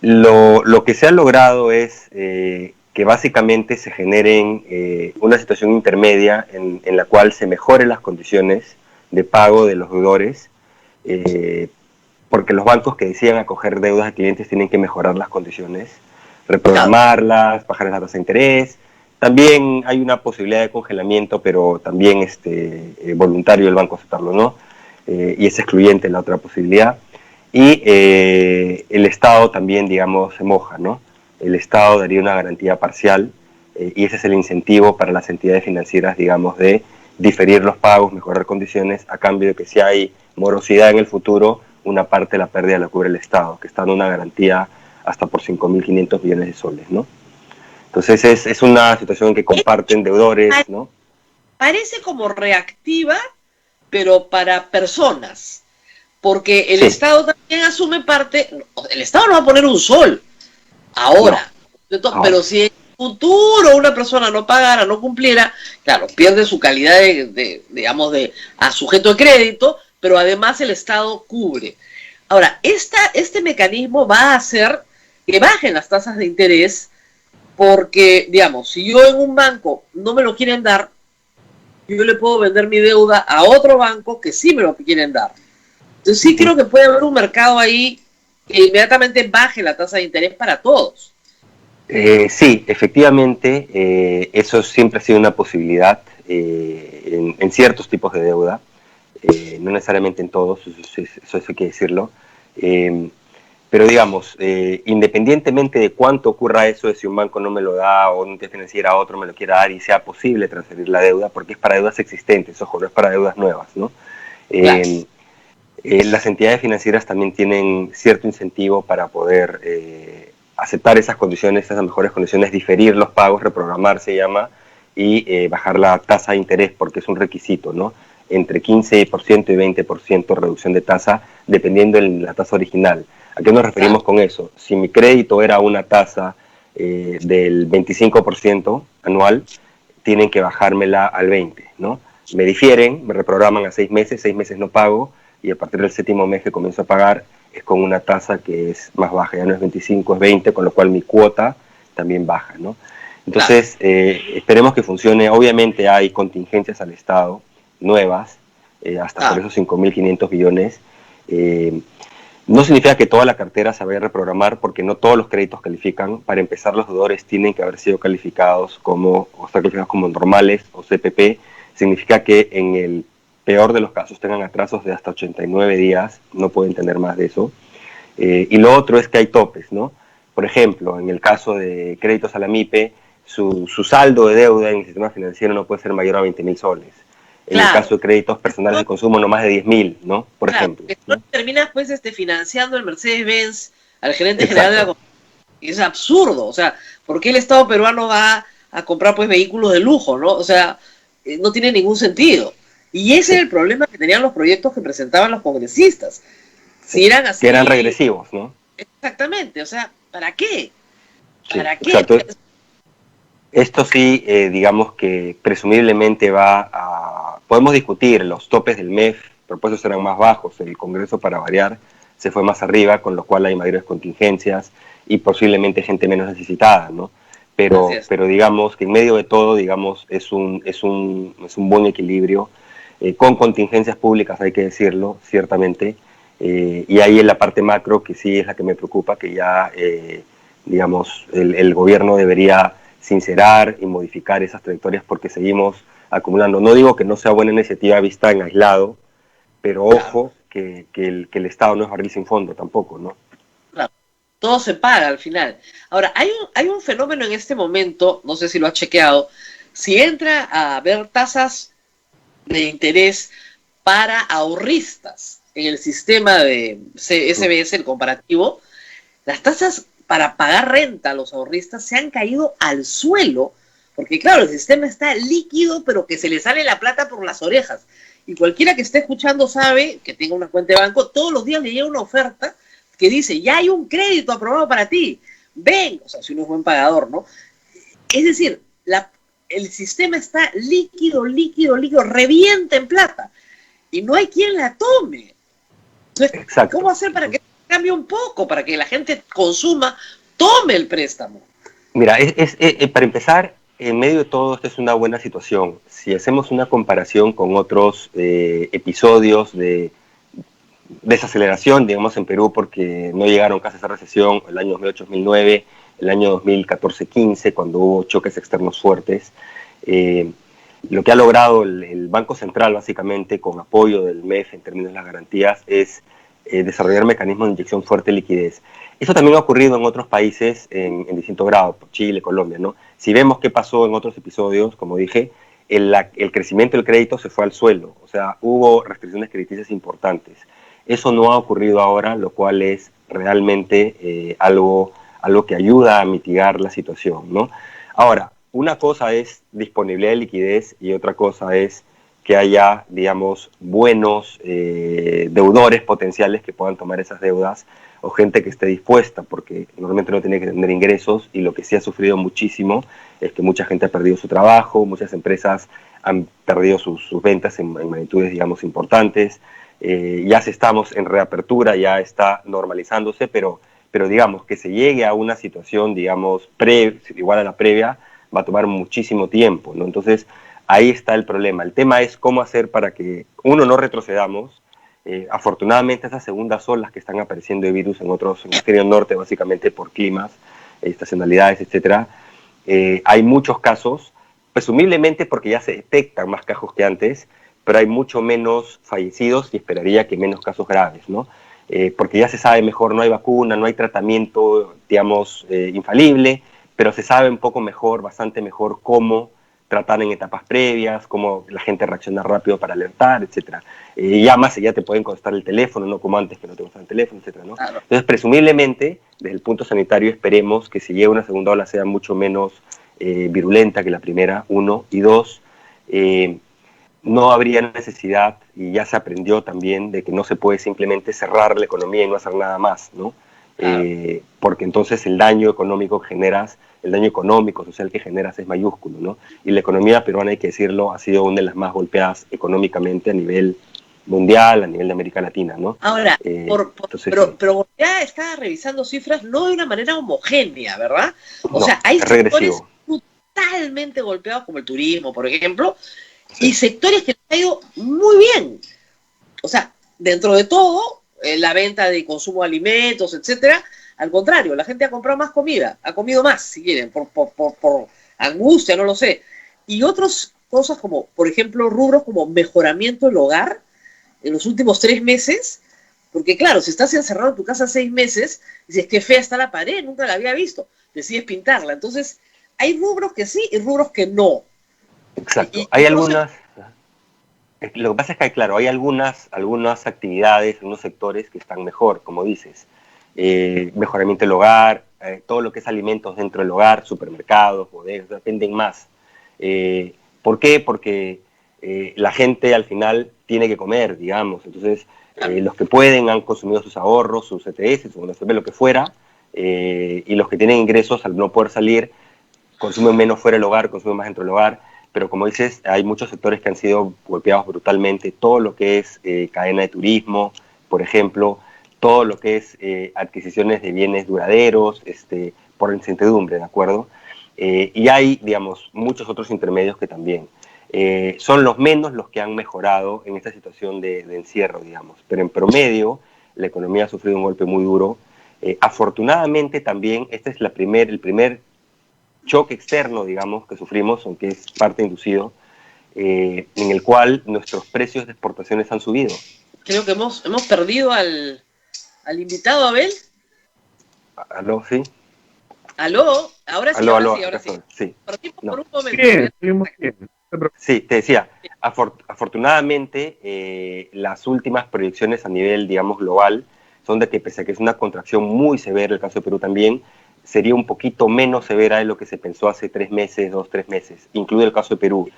Lo que se ha logrado es que básicamente se generen una situación intermedia en la cual se mejoren las condiciones de pago de los deudores, porque los bancos que decidan acoger deudas a clientes tienen que mejorar las condiciones, reprogramarlas, bajar la tasa de interés. También hay una posibilidad de congelamiento, pero también voluntario el banco aceptarlo, ¿no? Y es excluyente la otra posibilidad. Y el Estado también, digamos, se moja, ¿no? El Estado daría una garantía parcial y ese es el incentivo para las entidades financieras, digamos, de diferir los pagos, mejorar condiciones, a cambio de que si hay morosidad en el futuro, una parte de la pérdida la cubre el Estado, que está dando una garantía hasta por 5.500 millones de soles, ¿no? Entonces es una situación en que comparten deudores, ¿no? Parece como reactiva, pero para personas, porque el Estado también asume parte. El Estado no va a poner un sol ahora, pero si en el futuro una persona no pagara, no cumpliera, claro, pierde su calidad digamos, a sujeto de crédito, pero además el Estado cubre. Ahora, este mecanismo va a hacer que bajen las tasas de interés, porque, digamos, si yo en un banco no me lo quieren dar, yo le puedo vender mi deuda a otro banco que sí me lo quieren dar. Entonces sí creo que puede haber un mercado ahí que inmediatamente baje la tasa de interés para todos. Sí, efectivamente, eso siempre ha sido una posibilidad en ciertos tipos de deuda, no necesariamente en todos, eso hay que decirlo. Pero digamos, independientemente de cuánto ocurra eso, de si un banco no me lo da o una entidad financiera a otro me lo quiera dar y sea posible transferir la deuda, porque es para deudas existentes, ojo, no es para deudas nuevas, ¿no? Claro. Las entidades financieras también tienen cierto incentivo para poder aceptar esas condiciones, esas mejores condiciones, diferir los pagos, reprogramar se llama, y bajar la tasa de interés porque es un requisito, ¿no? Entre 15% y 20% reducción de tasa, dependiendo de la tasa original. ¿A qué nos referimos con eso? Si mi crédito era una tasa del 25% anual, tienen que bajármela al 20%, ¿no? Me difieren, me reprograman a 6 meses no pago, y a partir del 7º mes que comienzo a pagar es con una tasa que es más baja, ya no es 25, es 20, con lo cual mi cuota también baja, ¿no? Entonces, esperemos que funcione. Obviamente hay contingencias al Estado, nuevas, hasta por esos 5.500 billones. No significa que toda la cartera se vaya a reprogramar, porque no todos los créditos califican. Para empezar, los deudores tienen que haber sido calificados como normales o CPP. Significa que en el peor de los casos tengan atrasos de hasta 89 días, no pueden tener más de eso. Y lo otro es que hay topes, ¿no? Por ejemplo, en el caso de créditos a la MIPE, su saldo de deuda en el sistema financiero no puede ser mayor a 20.000 soles. En el caso de créditos personales de consumo, no más de 10.000, ¿no? Por ejemplo. ¿No? Terminas pues financiando el Mercedes-Benz al gerente general de la compañía. Es absurdo, o sea, ¿por qué el Estado peruano va a comprar pues vehículos de lujo, no? O sea, no tiene ningún sentido. Y ese es el problema que tenían los proyectos que presentaban los congresistas. Si eran así, que eran regresivos, ¿no? Exactamente, o sea, ¿para qué? Sí, ¿Para qué? exacto. Esto sí, digamos que presumiblemente podemos discutir los topes del MEF, propuestos eran más bajos, el Congreso para variar se fue más arriba, con lo cual hay mayores contingencias y posiblemente gente menos necesitada, ¿no? Pero digamos que en medio de todo, digamos, es un buen equilibrio, con contingencias públicas, hay que decirlo, ciertamente, y ahí en la parte macro, que sí es la que me preocupa, que ya, digamos, el gobierno debería sincerar y modificar esas trayectorias porque seguimos acumulando. No digo que no sea buena iniciativa vista en aislado, pero ojo que el Estado no es barril sin fondo tampoco, ¿no? Claro, todo se paga al final. Ahora, hay un fenómeno en este momento, no sé si lo has chequeado, si entra a ver tasas de interés para ahorristas en el sistema de SBS, el comparativo, las tasas para pagar renta a los ahorristas se han caído al suelo, porque claro, el sistema está líquido, pero que se le sale la plata por las orejas. Y cualquiera que esté escuchando sabe, que tenga una cuenta de banco, todos los días le llega una oferta que dice, ya hay un crédito aprobado para ti, ven, o sea, si uno es buen pagador, ¿no? Es decir, el sistema está líquido, revienta en plata, y no hay quien la tome. Entonces, exacto. ¿Cómo hacer para que cambie un poco, para que la gente consuma, tome el préstamo? Mira, para empezar, en medio de todo esto es una buena situación. Si hacemos una comparación con otros episodios de desaceleración, digamos, en Perú, porque no llegaron casi a esa recesión, el año 2008-2009, el año 2014-15, cuando hubo choques externos fuertes, lo que ha logrado el Banco Central, básicamente, con apoyo del MEF en términos de las garantías, es desarrollar mecanismos de inyección fuerte de liquidez. Eso también ha ocurrido en otros países en distinto grado, Chile, Colombia, ¿no? Si vemos qué pasó en otros episodios, como dije, el crecimiento del crédito se fue al suelo, o sea, hubo restricciones crediticias importantes. Eso no ha ocurrido ahora, lo cual es realmente algo que ayuda a mitigar la situación, ¿no? Ahora, una cosa es disponibilidad de liquidez y otra cosa es que haya, digamos, buenos deudores potenciales que puedan tomar esas deudas o gente que esté dispuesta, porque normalmente no tiene que tener ingresos y lo que sí ha sufrido muchísimo es que mucha gente ha perdido su trabajo, muchas empresas han perdido sus ventas en magnitudes, digamos, importantes. Ya estamos en reapertura, ya está normalizándose, pero digamos que se llegue a una situación, digamos, igual a la previa, va a tomar muchísimo tiempo, ¿no? Entonces, ahí está el problema. El tema es cómo hacer para que, uno, no retrocedamos. Afortunadamente, esas segundas olas que están apareciendo de virus en el hemisferio norte, básicamente por climas, estacionalidades, etcétera, hay muchos casos, presumiblemente porque ya se detectan más casos que antes, pero hay mucho menos fallecidos y esperaría que menos casos graves, ¿no? Porque ya se sabe mejor, no hay vacuna, no hay tratamiento, digamos, infalible, pero se sabe un poco mejor, bastante mejor, cómo tratar en etapas previas, cómo la gente reacciona rápido para alertar, etcétera. Llamas y ya te pueden contestar el teléfono, no como antes que no te contestan el teléfono, etcétera, ¿no? Claro. Entonces, presumiblemente, desde el punto sanitario, esperemos que si llega una segunda ola sea mucho menos virulenta que la primera, uno, y dos, no habría necesidad, y ya se aprendió también, de que no se puede simplemente cerrar la economía y no hacer nada más, ¿no? Claro. Porque entonces el daño económico que generas, el daño económico, social que generas es mayúsculo, ¿no? Y la economía peruana, hay que decirlo, ha sido una de las más golpeadas económicamente a nivel mundial, a nivel de América Latina, ¿no? Ahora, entonces, pero ya está revisando cifras no de una manera homogénea, ¿verdad? O no, sea, hay sectores regresivo. totalmente golpeados, como el turismo, por ejemplo, sí, y sectores que han ido muy bien. O sea, dentro de todo, la venta de consumo de alimentos, etcétera, al contrario, la gente ha comprado más comida, ha comido más, si quieren, por angustia, no lo sé. Y otras cosas como, por ejemplo, rubros como mejoramiento del hogar en los últimos 3 meses, porque claro, si estás encerrado en tu casa 6 meses, dices, qué fea está la pared, nunca la había visto, decides pintarla. Entonces, hay rubros que sí y rubros que no. Exacto. Hay algunas... Lo que pasa es que, claro, hay algunas actividades, algunos sectores que están mejor, como dices. Mejoramiento del hogar, todo lo que es alimentos dentro del hogar, supermercados, bodegas, venden más. ¿Por qué? Porque la gente al final tiene que comer, digamos. Entonces, los que pueden han consumido sus ahorros, sus ETS, su AFP, lo que fuera, y los que tienen ingresos, al no poder salir, consumen menos fuera del hogar, consumen más dentro del hogar. Pero como dices, hay muchos sectores que han sido golpeados brutalmente. Todo lo que es cadena de turismo, por ejemplo, todo lo que es adquisiciones de bienes duraderos, por incertidumbre, ¿de acuerdo? Y hay, digamos, muchos otros intermedios que también. Son los menos los que han mejorado en esta situación de encierro, digamos. Pero en promedio, la economía ha sufrido un golpe muy duro. Afortunadamente también, este es el primer choque externo, digamos, que sufrimos, aunque es parte inducido, en el cual nuestros precios de exportaciones han subido. Creo que hemos perdido al invitado, Abel. ¿Aló? ¿Sí? ¿Aló? Ahora sí, ahora sí. Sí. Por un momento. Bien. Sí, te decía, afortunadamente las últimas proyecciones a nivel, digamos, global son de que pese a que es una contracción muy severa, el caso de Perú también, sería un poquito menos severa de lo que se pensó hace 3 meses, 2-3 meses, incluido el caso de Perú.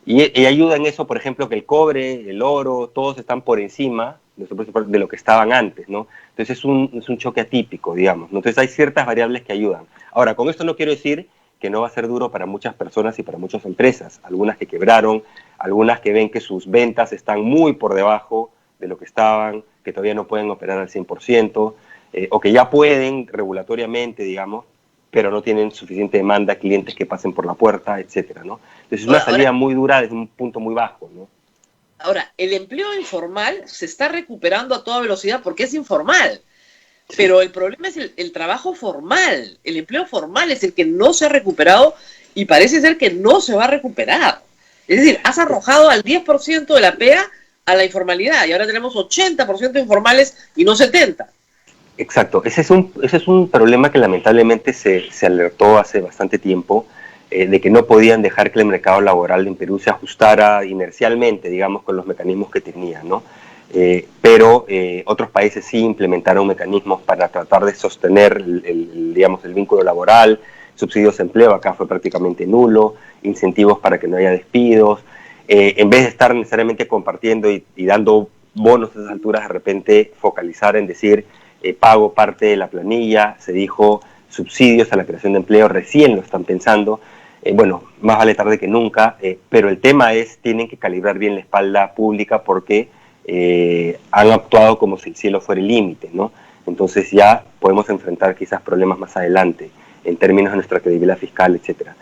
Y ayuda en eso, por ejemplo, que el cobre, el oro, todos están por encima de lo que estaban antes, ¿no? Entonces es un choque atípico, digamos, ¿no? Entonces hay ciertas variables que ayudan. Ahora, con esto no quiero decir que no va a ser duro para muchas personas y para muchas empresas, algunas que quebraron, algunas que ven que sus ventas están muy por debajo de lo que estaban, que todavía no pueden operar al 100%, o que ya pueden regulatoriamente, digamos, pero no tienen suficiente demanda, clientes que pasen por la puerta, etcétera, ¿no? Entonces es una salida muy dura desde un punto muy bajo, ¿no? Ahora, el empleo informal se está recuperando a toda velocidad porque es informal. Pero el problema es el trabajo formal. El empleo formal es el que no se ha recuperado y parece ser que no se va a recuperar. Es decir, has arrojado al 10% de la PEA a la informalidad y ahora tenemos 80% informales y no 70%. Exacto. Ese es un problema que lamentablemente se alertó hace bastante tiempo, de que no podían dejar que el mercado laboral en Perú se ajustara inercialmente, digamos, con los mecanismos que tenía, ¿no? Pero otros países sí implementaron mecanismos para tratar de sostener digamos, el vínculo laboral, subsidios de empleo, acá fue prácticamente nulo, incentivos para que no haya despidos, en vez de estar necesariamente compartiendo y dando bonos a esas alturas, de repente focalizar en decir, pago parte de la planilla, se dijo subsidios a la creación de empleo, recién lo están pensando. Bueno, más vale tarde que nunca, pero el tema es, tienen que calibrar bien la espalda pública porque han actuado como si el cielo fuera el límite, ¿no? Entonces ya podemos enfrentar quizás problemas más adelante en términos de nuestra credibilidad fiscal, etcétera.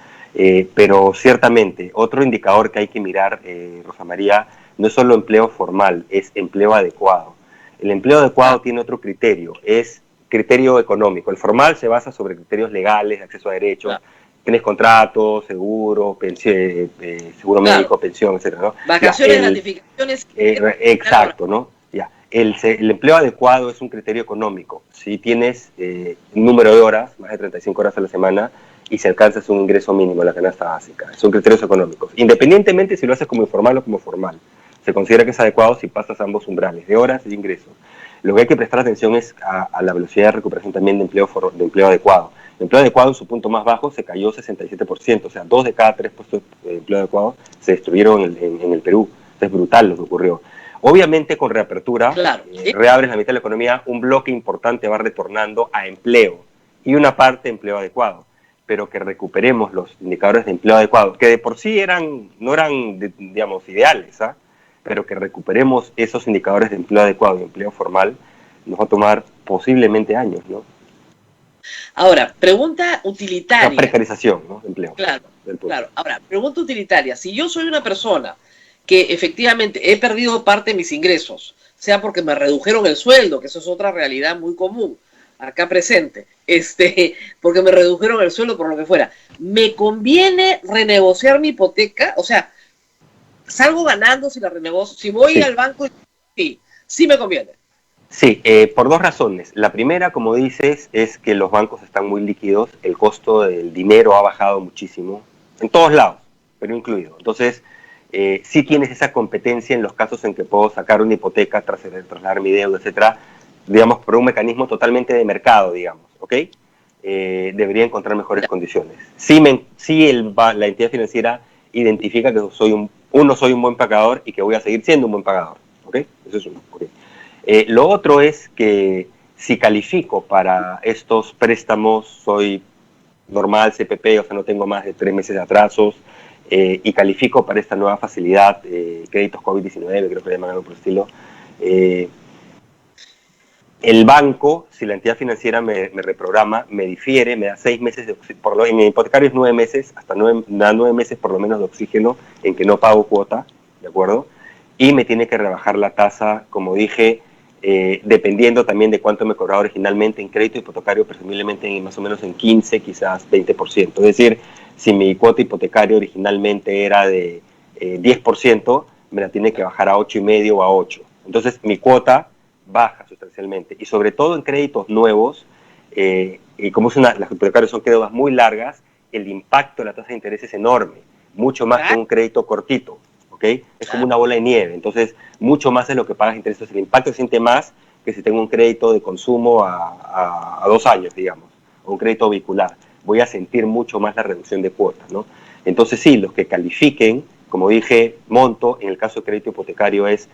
Pero ciertamente, otro indicador que hay que mirar, Rosa María, no es solo empleo formal, es empleo adecuado. El empleo adecuado tiene otro criterio, es criterio económico. El formal se basa sobre criterios legales, de acceso a derechos, tienes contrato, seguro, seguro médico, pensión, etcétera, ¿no? Vacaciones, gratificaciones. Exacto, ¿no? Ya. El empleo adecuado es un criterio económico. Si tienes un número de horas, más de 35 horas a la semana, y si alcanzas un ingreso mínimo, la canasta básica. Son criterios económicos. Independientemente si lo haces como informal o como formal. Se considera que es adecuado si pasas ambos umbrales, de horas y ingresos. Lo que hay que prestar atención es a la velocidad de recuperación también de empleo adecuado. El empleo adecuado en su punto más bajo se cayó 67%, o sea, 2 de cada 3 puestos de empleo adecuado se destruyeron en el Perú. Es brutal lo que ocurrió. Obviamente con reapertura, reabres la mitad de la economía, un bloque importante va retornando a empleo y una parte de empleo adecuado, pero que recuperemos los indicadores de empleo adecuado, que de por sí no eran digamos, ideales, ¿ah? Pero que recuperemos esos indicadores de empleo adecuado y empleo formal, nos va a tomar posiblemente años, ¿no? Ahora, pregunta utilitaria. La precarización, ¿no? De empleo. Claro. Ahora, pregunta utilitaria. Si yo soy una persona que efectivamente he perdido parte de mis ingresos, sea porque me redujeron el sueldo, que eso es otra realidad muy común, acá presente, porque me redujeron el sueldo por lo que fuera, ¿me conviene renegociar mi hipoteca? O sea, ¿salgo ganando si la renegocio? Si voy al banco, sí me conviene. Sí, por 2 razones. La primera, como dices, es que los bancos están muy líquidos, el costo del dinero ha bajado muchísimo, en todos lados, pero incluido. Entonces, sí tienes esa competencia en los casos en que puedo sacar una hipoteca, trasladar mi deuda, etcétera, digamos, por un mecanismo totalmente de mercado, digamos, ¿ok? Debería encontrar mejores condiciones. Sí, la entidad financiera identifica que soy un buen pagador y que voy a seguir siendo un buen pagador. ¿Ok? Eso es uno. ¿Okay? Lo otro es que si califico para estos préstamos, soy normal, CPP, o sea, no tengo más de 3 meses de atrasos, y califico para esta nueva facilidad, créditos COVID-19, creo que le llaman algo por el estilo. El banco, si la entidad financiera me reprograma, me difiere, me da 6 meses de oxígeno, en el hipotecario es 9 meses, hasta 9 meses por lo menos de oxígeno en que no pago cuota, ¿de acuerdo? Y me tiene que rebajar la tasa, como dije, dependiendo también de cuánto me cobraba originalmente en crédito hipotecario, presumiblemente más o menos en 15, quizás 20%. Es decir, si mi cuota hipotecaria originalmente era de 10%, me la tiene que bajar a 8,5 o a 8. Entonces mi cuota baja sustancialmente, y sobre todo en créditos nuevos, y como las hipotecarias son deudas muy largas, el impacto de la tasa de interés es enorme, mucho más que un crédito cortito, ¿ok? Es como una bola de nieve, entonces mucho más es lo que pagas intereses, el impacto se siente más que si tengo un crédito de consumo a 2 años, digamos, o un crédito vehicular, voy a sentir mucho más la reducción de cuotas, ¿no? Entonces sí, los que califiquen, como dije, monto, en el caso de crédito hipotecario es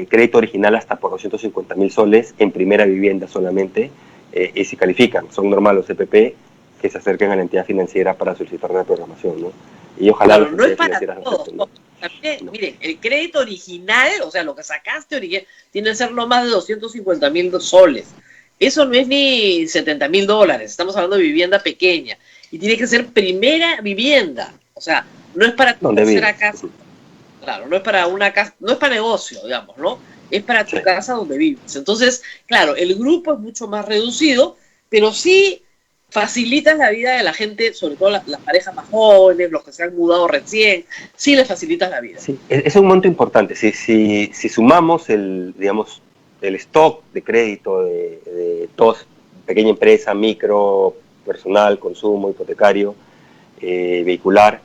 crédito original hasta por 250.000 soles en primera vivienda solamente, y si califican, son normales los CPP, que se acerquen a la entidad financiera para solicitar una programación, ¿no? Y ojalá Claro, las no es entidades para financieras todos. acepten, ¿no? También, No. miren, el crédito original, o sea, lo que sacaste original, tiene que ser no más de 250.000 soles. Eso no es ni $70.000, estamos hablando de vivienda pequeña. Y tiene que ser primera vivienda. O sea, no es para tu ¿Dónde tercera vives? casa. Claro, no es para una casa, no es para negocio, digamos, ¿no? Es para tu Sí. casa donde vives. Entonces, claro, el grupo es mucho más reducido, pero sí facilitas la vida de la gente, sobre todo las parejas más jóvenes, los que se han mudado recién, sí les facilitas la vida. Sí, es un monto importante. Si sumamos digamos, el stock de crédito de todos, pequeña empresa, micro, personal, consumo, hipotecario, vehicular,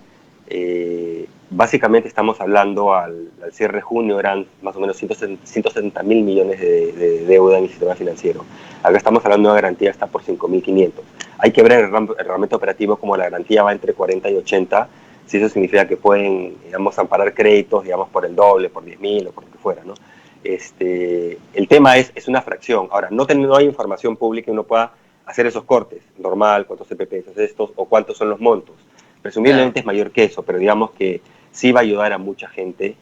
básicamente estamos hablando al cierre de junio eran más o menos 170.000 millones de deuda en el sistema financiero. Acá estamos hablando de una garantía hasta por 5.500. Hay que ver el reglamento operativo como la garantía va entre 40 y 80, si eso significa que pueden, digamos, amparar créditos, digamos, por el doble, por 10.000 o por lo que fuera, ¿no? El tema es una fracción. Ahora, no hay información pública y uno pueda hacer esos cortes, normal, cuántos CPP es estos o cuántos son los montos. Presumiblemente es mayor que eso, pero digamos que sí va a ayudar a mucha gente,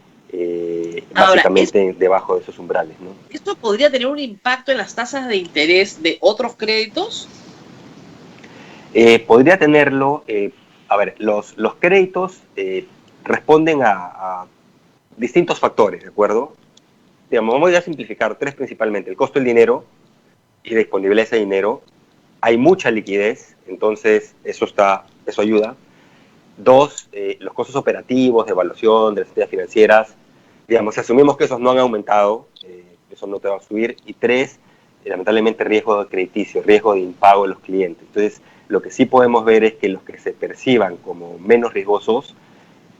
Ahora, básicamente debajo de esos umbrales, ¿no? ¿esto podría tener un impacto en las tasas de interés de otros créditos? Podría tenerlo, a ver, los créditos responden a distintos factores, ¿de acuerdo? Digamos, vamos a simplificar 3 principalmente: el costo del dinero y disponibilidad de ese dinero. Hay mucha liquidez, entonces eso ayuda. 2, los costos operativos, de evaluación de las entidades financieras, digamos, si asumimos que esos no han aumentado, eso no te va a subir. Y 3, lamentablemente riesgo de crediticio, riesgo de impago de los clientes. Entonces, lo que sí podemos ver es que los que se perciban como menos riesgosos,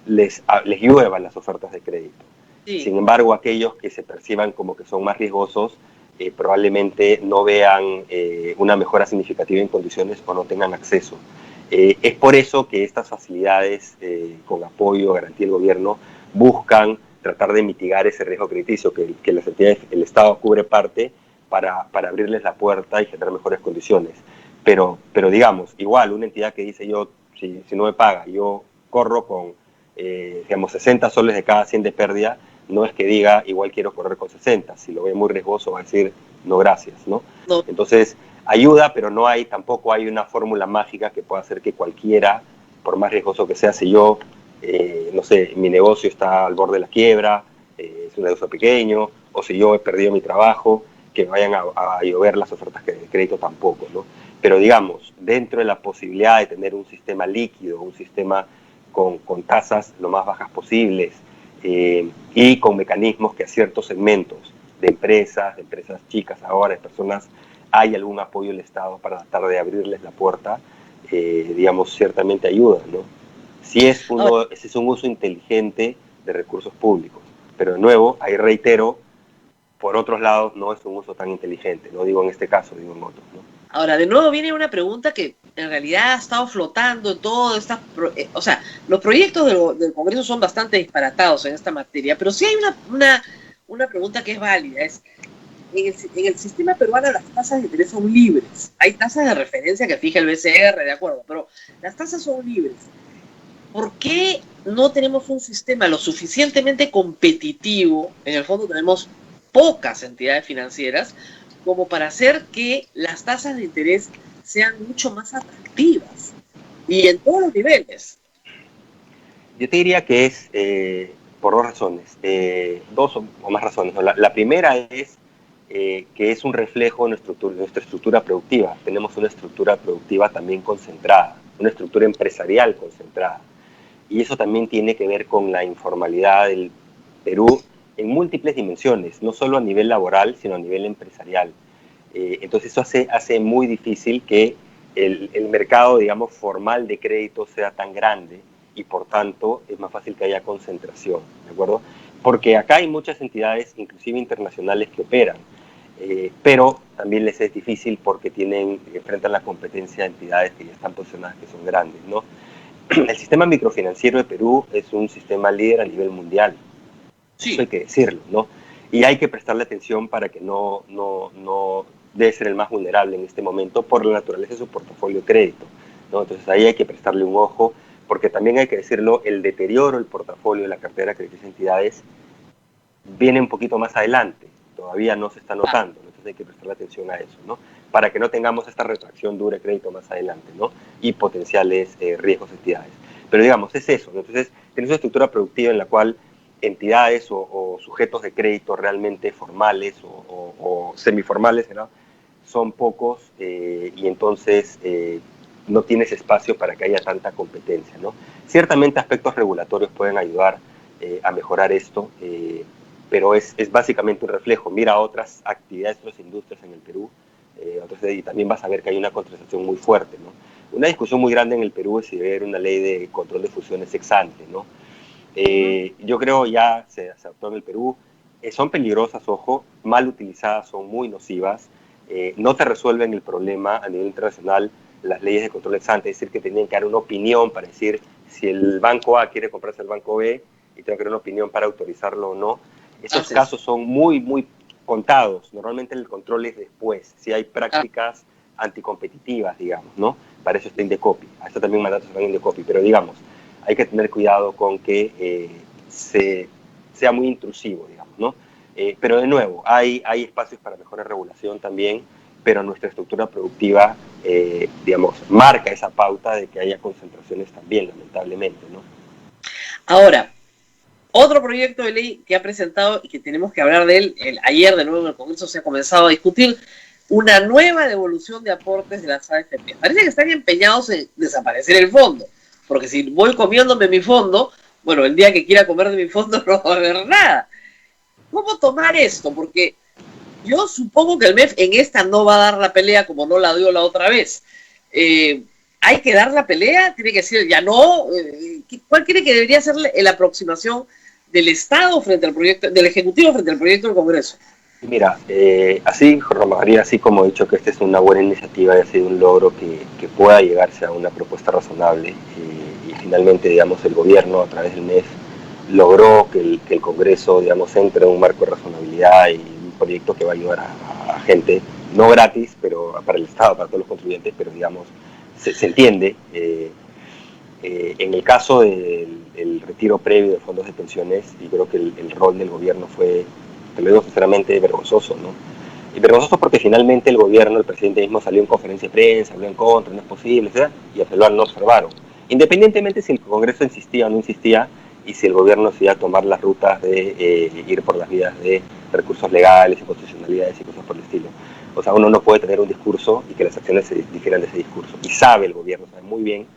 les lluevan las ofertas de crédito. Sí. Sin embargo, aquellos que se perciban como que son más riesgosos, probablemente no vean una mejora significativa en condiciones o no tengan acceso. Es por eso que estas facilidades con apoyo, garantía del gobierno, buscan tratar de mitigar ese riesgo crediticio, que las entidades, el Estado cubre parte para abrirles la puerta y generar mejores condiciones. Pero digamos, igual, una entidad que dice yo, si no me paga, yo corro con, digamos, 60 soles de cada 100 de pérdida, no es que diga, igual quiero correr con 60. Si lo ve muy riesgoso, va a decir, no, gracias, ¿no? No. Entonces, ayuda, pero tampoco hay una fórmula mágica que pueda hacer que cualquiera, por más riesgoso que sea, si yo, no sé, mi negocio está al borde de la quiebra, es un negocio pequeño, o si yo he perdido mi trabajo, que vayan a llover las ofertas de crédito tampoco, ¿no? Pero digamos, dentro de la posibilidad de tener un sistema líquido, un sistema con tasas lo más bajas posibles, y con mecanismos que a ciertos segmentos de empresas chicas ahora, de personas, hay algún apoyo del Estado para tratar de abrirles la puerta, digamos, ciertamente ayuda, ¿no? Ese es un uso inteligente de recursos públicos, pero de nuevo, ahí reitero, por otros lados no es un uso tan inteligente, no digo en este caso, digo en otros, ¿no? Ahora, de nuevo viene una pregunta que en realidad ha estado flotando en todo esta... o sea, los proyectos del Congreso son bastante disparatados en esta materia, pero sí hay una pregunta que es válida. Es, en el sistema peruano las tasas de interés son libres. Hay tasas de referencia que fija el BCR, de acuerdo, pero las tasas son libres. ¿Por qué no tenemos un sistema lo suficientemente competitivo? En el fondo tenemos pocas entidades financieras como para hacer que las tasas de interés sean mucho más atractivas y en todos los niveles. Yo te diría que es por dos razones, dos o más razones, ¿no? La primera es que es un reflejo de nuestra estructura productiva. Tenemos una estructura productiva también concentrada, una estructura empresarial concentrada. Y eso también tiene que ver con la informalidad del Perú en múltiples dimensiones, no solo a nivel laboral, sino a nivel empresarial. Entonces eso hace muy difícil que el mercado, digamos, formal de crédito sea tan grande y por tanto es más fácil que haya concentración, ¿de acuerdo? Porque acá hay muchas entidades, inclusive internacionales, que operan, pero también les es difícil porque enfrentan la competencia de entidades que ya están posicionadas, que son grandes, ¿no? El sistema microfinanciero de Perú es un sistema líder a nivel mundial. Sí. Eso hay que decirlo, ¿no? Y hay que prestarle atención para que no debe ser el más vulnerable en este momento por la naturaleza de su portafolio de crédito, ¿no? Entonces ahí hay que prestarle un ojo, porque también hay que decirlo, el deterioro del portafolio de la cartera de estas entidades viene un poquito más adelante, todavía no se está notando, ¿no? Entonces hay que prestarle atención a eso, ¿no? Para que no tengamos esta retracción dura de crédito más adelante, ¿no? Y potenciales riesgos de entidades. Pero digamos, es eso, ¿no? Entonces tenemos una estructura productiva en la cual entidades o sujetos de crédito realmente formales o semiformales, ¿no? Son pocos y entonces no tienes espacio para que haya tanta competencia, ¿no? Ciertamente aspectos regulatorios pueden ayudar a mejorar esto, pero es básicamente un reflejo. Mira otras actividades, otras industrias en el Perú, y también vas a ver que hay una contratación muy fuerte, ¿no? Una discusión muy grande en el Perú es si debe haber una ley de control de fusiones ex ante, ¿no? Yo creo ya se adoptó en el Perú, son peligrosas, ojo, mal utilizadas, son muy nocivas, no te resuelven el problema a nivel internacional las leyes de control ex ante, es decir, que tenían que dar una opinión para decir si el banco A quiere comprarse al banco B y tengo que dar una opinión para autorizarlo o no. Esos casos son muy, muy contados, normalmente el control es después, si hay prácticas anticompetitivas, digamos, ¿no? Para eso está Indecopi, a esto también mandatos van Indecopi, pero digamos, hay que tener cuidado con que sea muy intrusivo, digamos, ¿no? Pero de nuevo, hay espacios para mejor regulación también, pero nuestra estructura productiva, digamos, marca esa pauta de que haya concentraciones también, lamentablemente, ¿no? Ahora, otro proyecto de ley que ha presentado y que tenemos que hablar de él, ayer de nuevo en el Congreso se ha comenzado a discutir una nueva devolución de aportes de las AFP. Parece que están empeñados en desaparecer el fondo, porque si voy comiéndome mi fondo, bueno, el día que quiera comer de mi fondo no va a haber nada. ¿Cómo tomar esto? Porque yo supongo que el MEF en esta no va a dar la pelea como no la dio la otra vez. ¿Hay que dar la pelea? ¿Tiene que decir ya no? ¿Cuál cree que debería ser la aproximación del Estado frente al proyecto, del Ejecutivo frente al proyecto del Congreso? Mira, así, Rosa María, así como he dicho que esta es una buena iniciativa y ha sido un logro que pueda llegarse a una propuesta razonable y finalmente, digamos, el gobierno a través del MEF logró que el Congreso, digamos, entre en un marco de razonabilidad y un proyecto que va a ayudar a gente, no gratis, pero para el Estado, para todos los contribuyentes, pero digamos, se entiende. En el caso del retiro previo de fondos de pensiones, y creo que el rol del gobierno fue, te lo digo sinceramente, vergonzoso, ¿no? Y vergonzoso porque finalmente el gobierno, el presidente mismo salió en conferencia de prensa, habló en contra, no es posible, etc., y al final no observaron. Independientemente si el Congreso insistía o no insistía, y si el gobierno decidía tomar las rutas de ir por las vías de recursos legales y constitucionalidades y cosas por el estilo. O sea, uno no puede tener un discurso y que las acciones se difieran de ese discurso. Y sabe el gobierno, sabe muy bien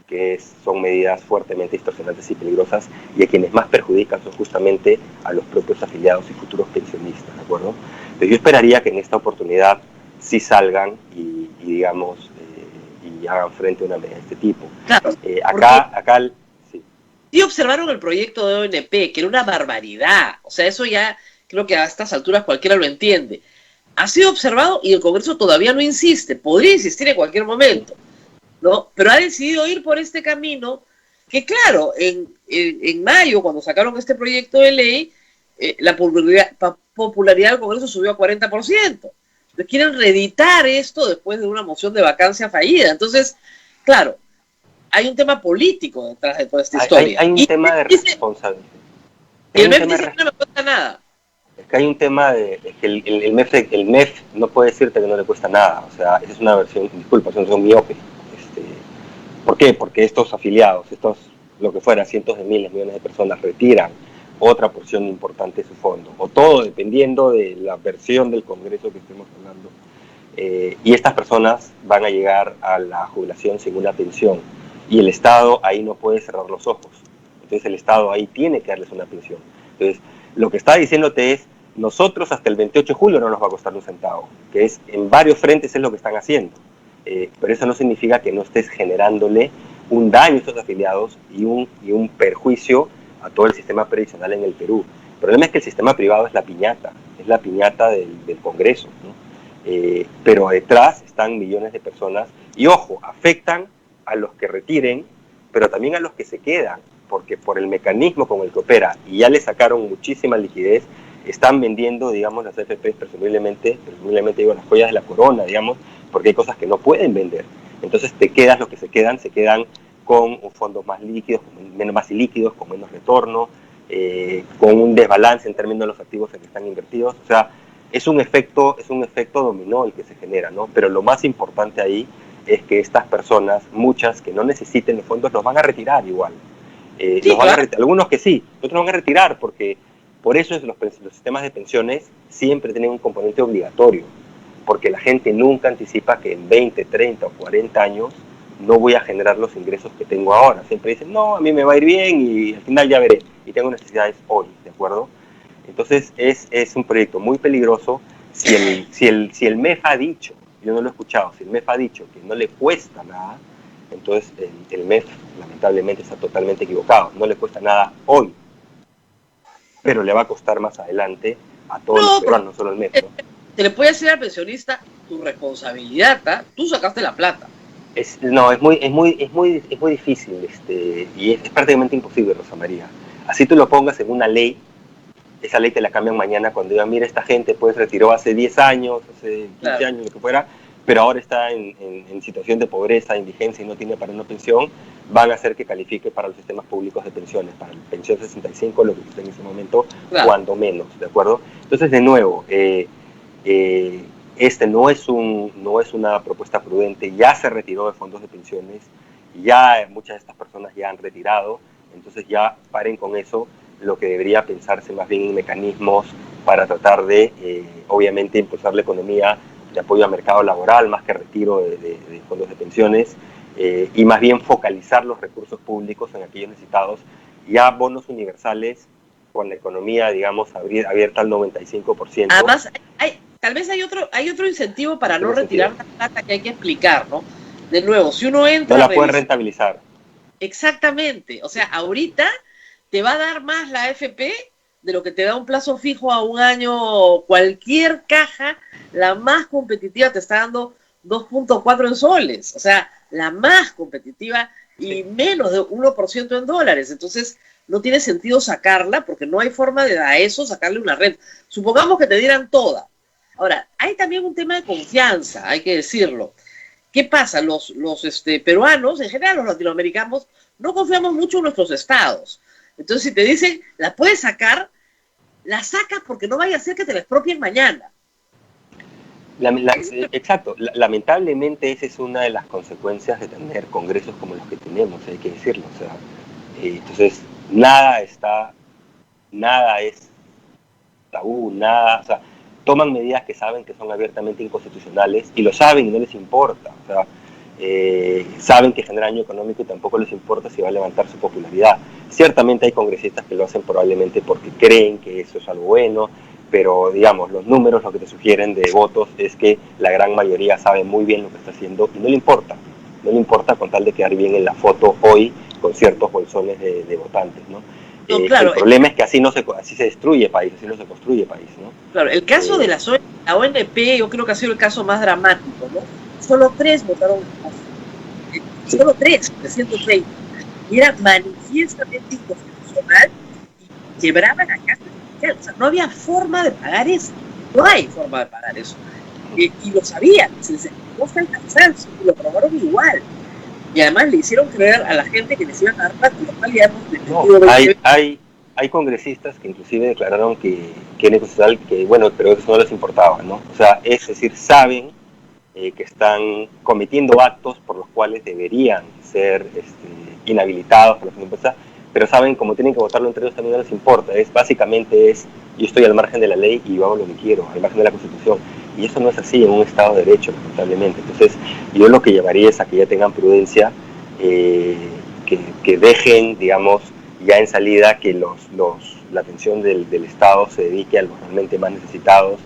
que son medidas fuertemente distorsionantes y peligrosas, y a quienes más perjudican son justamente a los propios afiliados y futuros pensionistas, ¿de acuerdo? Pero yo esperaría que en esta oportunidad sí salgan y digamos, y hagan frente a una medida de este tipo. Claro, acá sí. Sí observaron el proyecto de ONP, que era una barbaridad. O sea, eso ya creo que a estas alturas cualquiera lo entiende. ha sido observado y el Congreso todavía no insiste, podría insistir en cualquier momento, ¿no? Pero ha decidido ir por este camino que, claro, en mayo, cuando sacaron este proyecto de ley, la popularidad del Congreso subió a 40%. Entonces quieren reeditar esto después de una moción de vacancia fallida. Entonces, claro, hay un tema político detrás de toda esta historia. Hay un tema de responsabilidad. Y el MEF dice que no me cuesta nada. Es que hay un tema de que el MEF no puede decirte que no le cuesta nada. O sea, esa es una versión, disculpa, es una versión miope. ¿Por qué? Porque estos afiliados, lo que fuera, cientos de miles, millones de personas retiran otra porción importante de su fondo, o todo dependiendo de la versión del Congreso que estemos hablando. Y estas personas van a llegar a la jubilación sin una pensión, y el Estado ahí no puede cerrar los ojos. Entonces el Estado ahí tiene que darles una pensión. Entonces, lo que está diciéndote es, nosotros hasta el 28 de julio no nos va a costar un centavo, que es en varios frentes es lo que están haciendo. Pero eso no significa que no estés generándole un daño a estos afiliados y un perjuicio a todo el sistema previsional en el Perú. El problema es que el sistema privado es la piñata del Congreso, ¿no? Pero detrás están millones de personas y, ojo, afectan a los que retiren, pero también a los que se quedan, porque por el mecanismo con el que opera, y ya le sacaron muchísima liquidez, están vendiendo, digamos, las AFPs presumiblemente digo, las joyas de la corona, digamos, porque hay cosas que no pueden vender. Entonces los que se quedan con fondos más líquidos, más ilíquidos, con menos retorno, con un desbalance en términos de los activos en que están invertidos. O sea, es un efecto dominó el que se genera, ¿no? Pero lo más importante ahí es que estas personas, muchas que no necesiten los fondos, los van a retirar igual. Sí, claro. Algunos que sí, otros van a retirar, porque por eso los sistemas de pensiones siempre tienen un componente obligatorio, porque la gente nunca anticipa que en 20, 30 o 40 años no voy a generar los ingresos que tengo ahora. Siempre dicen, no, a mí me va a ir bien y al final ya veré, y tengo necesidades hoy, ¿de acuerdo? Entonces es un proyecto muy peligroso. Si el MEF ha dicho, yo no lo he escuchado, si el MEF ha dicho que no le cuesta nada, entonces el MEF lamentablemente está totalmente equivocado. No le cuesta nada hoy, pero le va a costar más adelante a todos los peruanos, no solo el MEF, ¿no? Se le puede decir al pensionista, tu responsabilidad, ¿tá? Tú sacaste la plata. Es muy difícil, y es prácticamente imposible, Rosa María. Así tú lo pongas en una ley, esa ley te la cambian mañana cuando digan, mira, esta gente pues retiró hace 10 años, hace 15 años, lo que fuera, pero ahora está en situación de pobreza, indigencia y no tiene para una pensión, van a hacer que califique para los sistemas públicos de pensiones, para el pensión 65, lo que esté en ese momento, cuando menos, ¿de acuerdo? Entonces, de nuevo, no es una propuesta prudente, ya se retiró de fondos de pensiones, ya muchas de estas personas ya han retirado, entonces ya paren con eso. Lo que debería pensarse más bien en mecanismos para tratar de, obviamente, impulsar la economía de apoyo al mercado laboral, más que retiro de fondos de pensiones, y más bien focalizar los recursos públicos en aquellos necesitados, ya bonos universales con la economía, digamos, abierta al 95%. Además, tal vez hay otro incentivo para no retirar la plata que hay que explicar, ¿no? De nuevo, si uno entra... No la pueden rentabilizar. Exactamente. O sea, ahorita te va a dar más la AFP de lo que te da un plazo fijo a un año. Cualquier caja, la más competitiva, te está dando 2.4 en soles. O sea, la más competitiva y menos de 1% en dólares. Entonces, no tiene sentido sacarla porque no hay forma de a eso sacarle una renta. Supongamos que te dieran toda. Ahora, hay también un tema de confianza, hay que decirlo. ¿Qué pasa? Los peruanos, en general los latinoamericanos, no confiamos mucho en nuestros estados. Entonces, si te dicen, la puedes sacar, la sacas porque no vaya a ser que te la expropien mañana. Exacto. Lamentablemente esa es una de las consecuencias de tener congresos como los que tenemos, hay que decirlo. O sea, entonces, nada es tabú, nada, o sea, toman medidas que saben que son abiertamente inconstitucionales y lo saben y no les importa. O sea, saben que genera daño económico y tampoco les importa si va a levantar su popularidad. Ciertamente hay congresistas que lo hacen probablemente porque creen que eso es algo bueno, pero digamos, los números lo que te sugieren de votos es que la gran mayoría sabe muy bien lo que está haciendo y no le importa con tal de quedar bien en la foto hoy con ciertos bolsones de votantes, ¿no? No, claro, el problema es que así se destruye país, así no se construye país, ¿no? Claro, el caso de la ONP, yo creo que ha sido el caso más dramático, ¿no? Solo 3 votaron a favor. Sí. Solo 3, de 130. Y era manifiestamente inconstitucional y quebraba la casa fiscal. O sea, no había forma de pagar eso. No hay forma de pagar eso. Y lo sabían, se les explicó hasta el cansancio, y lo probaron igual. Y además le hicieron creer a la gente que les iban a dar plata, lo cual ya hemos defendido. Hay congresistas que inclusive declararon que era inconstitucional, que bueno, pero eso no les importaba, ¿no? O sea, es decir, saben que están cometiendo actos por los cuales deberían ser inhabilitados por la empresa, pero saben, como tienen que votarlo entre ellos, también no les importa. Básicamente yo estoy al margen de la ley y yo hago lo que quiero, al margen de la Constitución. Y eso no es así en un Estado de Derecho, lamentablemente. Entonces, yo lo que llevaría es a que ya tengan prudencia, que dejen, digamos, ya en salida que la atención del Estado se dedique a los realmente más necesitados,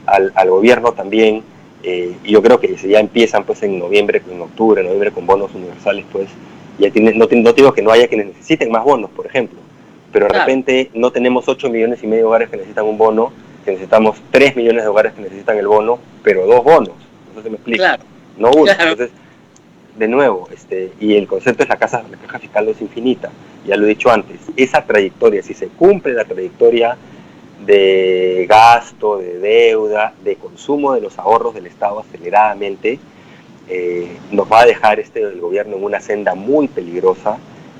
al gobierno también. Y yo creo que si ya empiezan pues en octubre, con bonos universales, pues ya no digo que no haya quienes necesiten más bonos, por ejemplo, pero de repente no tenemos 8,5 millones de hogares que necesitan un bono, que necesitamos 3 millones de hogares que necesitan el bono, pero 2 bonos, no se me explica, no uno. Claro. Entonces, de nuevo, y el concepto es la caja fiscal no es infinita, ya lo he dicho antes, esa trayectoria, si se cumple la trayectoria de gasto, de deuda, de consumo de los ahorros del Estado aceleradamente, nos va a dejar el gobierno en una senda muy peligrosa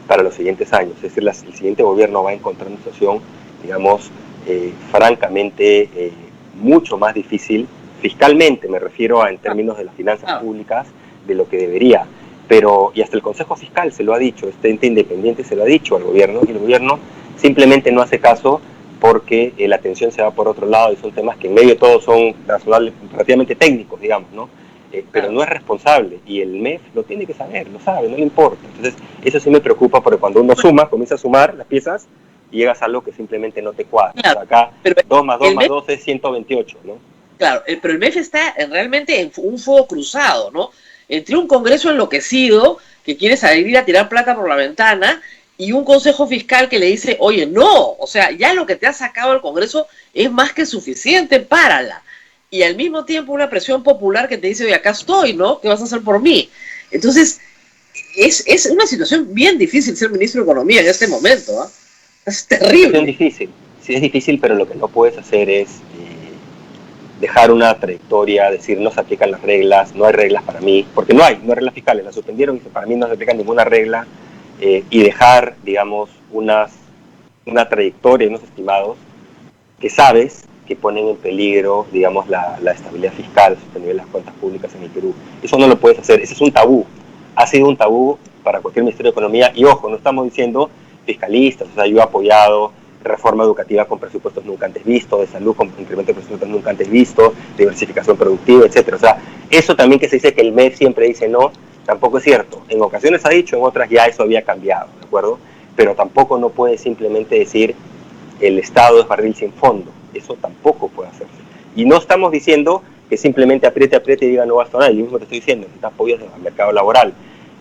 para los siguientes años. Es decir, el siguiente gobierno va a encontrar una situación, digamos, francamente mucho más difícil, fiscalmente me refiero en términos de las finanzas públicas, de lo que debería. Y hasta el Consejo Fiscal se lo ha dicho, este ente independiente se lo ha dicho al gobierno, y el gobierno simplemente no hace caso porque la atención se va por otro lado y son temas que en medio de todo son relativamente técnicos, digamos, ¿no? Pero no es responsable, y el MEF lo tiene que saber, lo sabe, no le importa. Entonces, eso sí me preocupa, porque cuando uno comienza a sumar las piezas y llegas a algo que simplemente no te cuadra. Claro, o sea, acá 2 más 2 más 2 es 128, ¿no? Claro, pero el MEF está realmente en un fuego cruzado, ¿no? Entre un Congreso enloquecido que quiere salir a tirar plata por la ventana y un Consejo Fiscal que le dice, oye, no, o sea, ya lo que te ha sacado el Congreso es más que suficiente, párala. Y al mismo tiempo una presión popular que te dice, oye, acá estoy, ¿no? ¿Qué vas a hacer por mí? Entonces, es una situación bien difícil ser ministro de Economía en este momento, ¿eh? Es terrible. Es difícil, sí es difícil, pero lo que no puedes hacer es dejar una trayectoria, decir no se aplican las reglas, no hay reglas para mí, porque no hay reglas fiscales, las suspendieron y para mí no se aplica ninguna regla, y dejar, digamos, una trayectoria, unos estimados que sabes que ponen en peligro, digamos, la estabilidad fiscal, sostener las cuentas públicas en el Perú. Eso no lo puedes hacer, ese es un tabú, ha sido un tabú para cualquier Ministerio de Economía, y ojo, no estamos diciendo fiscalistas, o sea, yo he apoyado reforma educativa con presupuestos nunca antes vistos, de salud con incremento de presupuestos nunca antes vistos, diversificación productiva, etcétera. O sea, eso también que se dice que el MEF siempre dice no, tampoco es cierto. En ocasiones ha dicho, en otras ya eso había cambiado, ¿de acuerdo? Pero tampoco no puede simplemente decir el Estado es barril sin fondo. Eso tampoco puede hacerse. Y no estamos diciendo que simplemente apriete y diga no gasto nada. Yo mismo te estoy diciendo, necesitas apoyos al mercado laboral.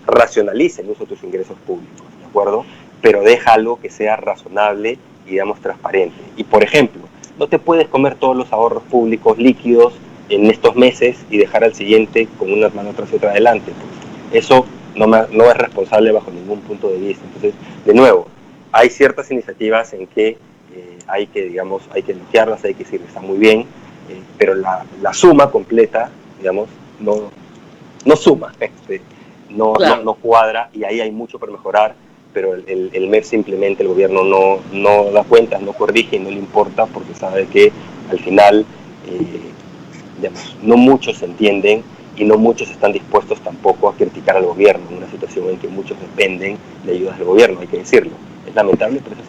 Racionalice el uso de tus ingresos públicos, ¿de acuerdo? Pero deja algo que sea razonable y, digamos, transparente. Y, por ejemplo, no te puedes comer todos los ahorros públicos líquidos en estos meses y dejar al siguiente con una mano tras otra adelante. Pues eso no es responsable bajo ningún punto de vista. Entonces, de nuevo, hay ciertas iniciativas en que hay que elogiarlas, hay que decir que está muy bien, pero la suma completa, digamos, no suma, claro. no cuadra, y ahí hay mucho por mejorar. Pero el MEF simplemente, el gobierno no da cuenta, no corrige y no le importa, porque sabe que al final, digamos, no muchos entienden y no muchos están dispuestos tampoco a criticar al gobierno en una situación en que muchos dependen de ayudas del gobierno, hay que decirlo. Es lamentable, pero es así.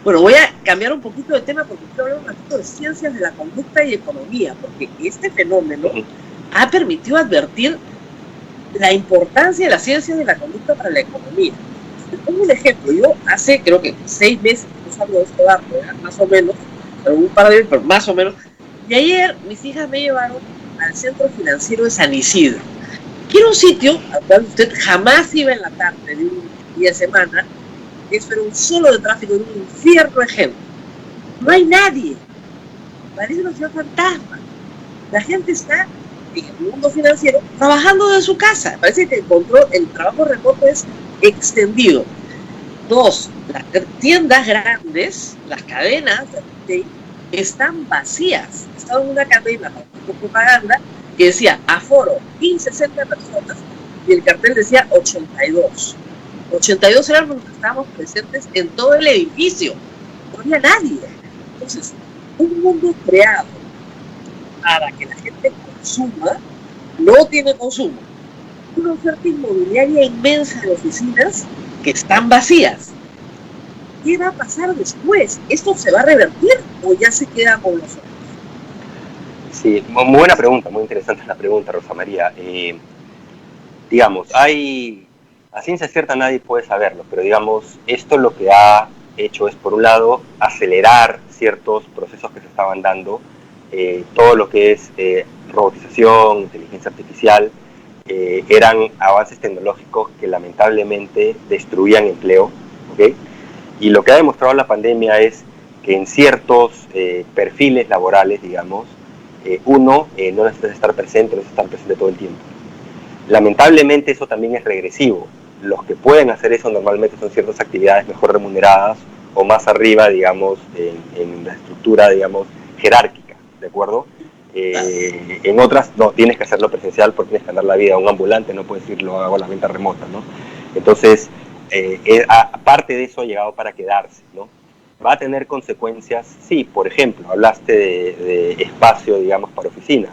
Bueno, voy a cambiar un poquito de tema porque quiero hablar un ratito de ciencias de la conducta y economía, porque este fenómeno ha permitido advertir la importancia de las ciencias de la conducta para la economía. Te pongo un ejemplo. Yo hace, creo que 6 meses, no salgo de este barco, más o menos, un par de veces, pero más o menos. Y ayer mis hijas me llevaron al Centro Financiero de San Isidro, que era un sitio al cual usted jamás iba en la tarde de un día de semana, Eso era un solo de tráfico, era un infierno de gente. No hay nadie. Parece una ciudad fantasma. La gente está en el mundo financiero trabajando de su casa. Parece que el trabajo remoto es extendido. Dos, las tiendas grandes, las cadenas de retail, están vacías. Estaba en una cadena de propaganda que decía aforo 60 personas y el cartel decía 82. 82 eran los que estábamos presentes en todo el edificio. No había nadie. Entonces, un mundo creado para que la gente consuma no tiene consumo. Una oferta inmobiliaria inmensa de oficinas que están vacías. ¿Qué va a pasar después? ¿Esto se va a revertir o ya se queda con nosotros? Sí, muy buena pregunta, muy interesante la pregunta, Rosa María. Digamos, a ciencia cierta nadie puede saberlo, pero digamos, esto lo que ha hecho es, por un lado, acelerar ciertos procesos que se estaban dando, todo lo que es robotización, inteligencia artificial, eran avances tecnológicos que lamentablemente destruían empleo, ¿okay? Y lo que ha demostrado la pandemia es que en ciertos perfiles laborales, digamos, no necesitas estar presente, no necesitas estar presente todo el tiempo. Lamentablemente eso también es regresivo. Los que pueden hacer eso normalmente son ciertas actividades mejor remuneradas o más arriba, digamos, en la estructura, digamos, jerárquica, ¿de acuerdo? En otras, no, tienes que hacerlo presencial porque tienes que ganar la vida a un ambulante, no puedes decir lo hago a la venta remota, ¿no? Entonces, aparte de eso ha llegado para quedarse, ¿no? Va a tener consecuencias, sí, por ejemplo, hablaste de espacio, digamos, para oficinas.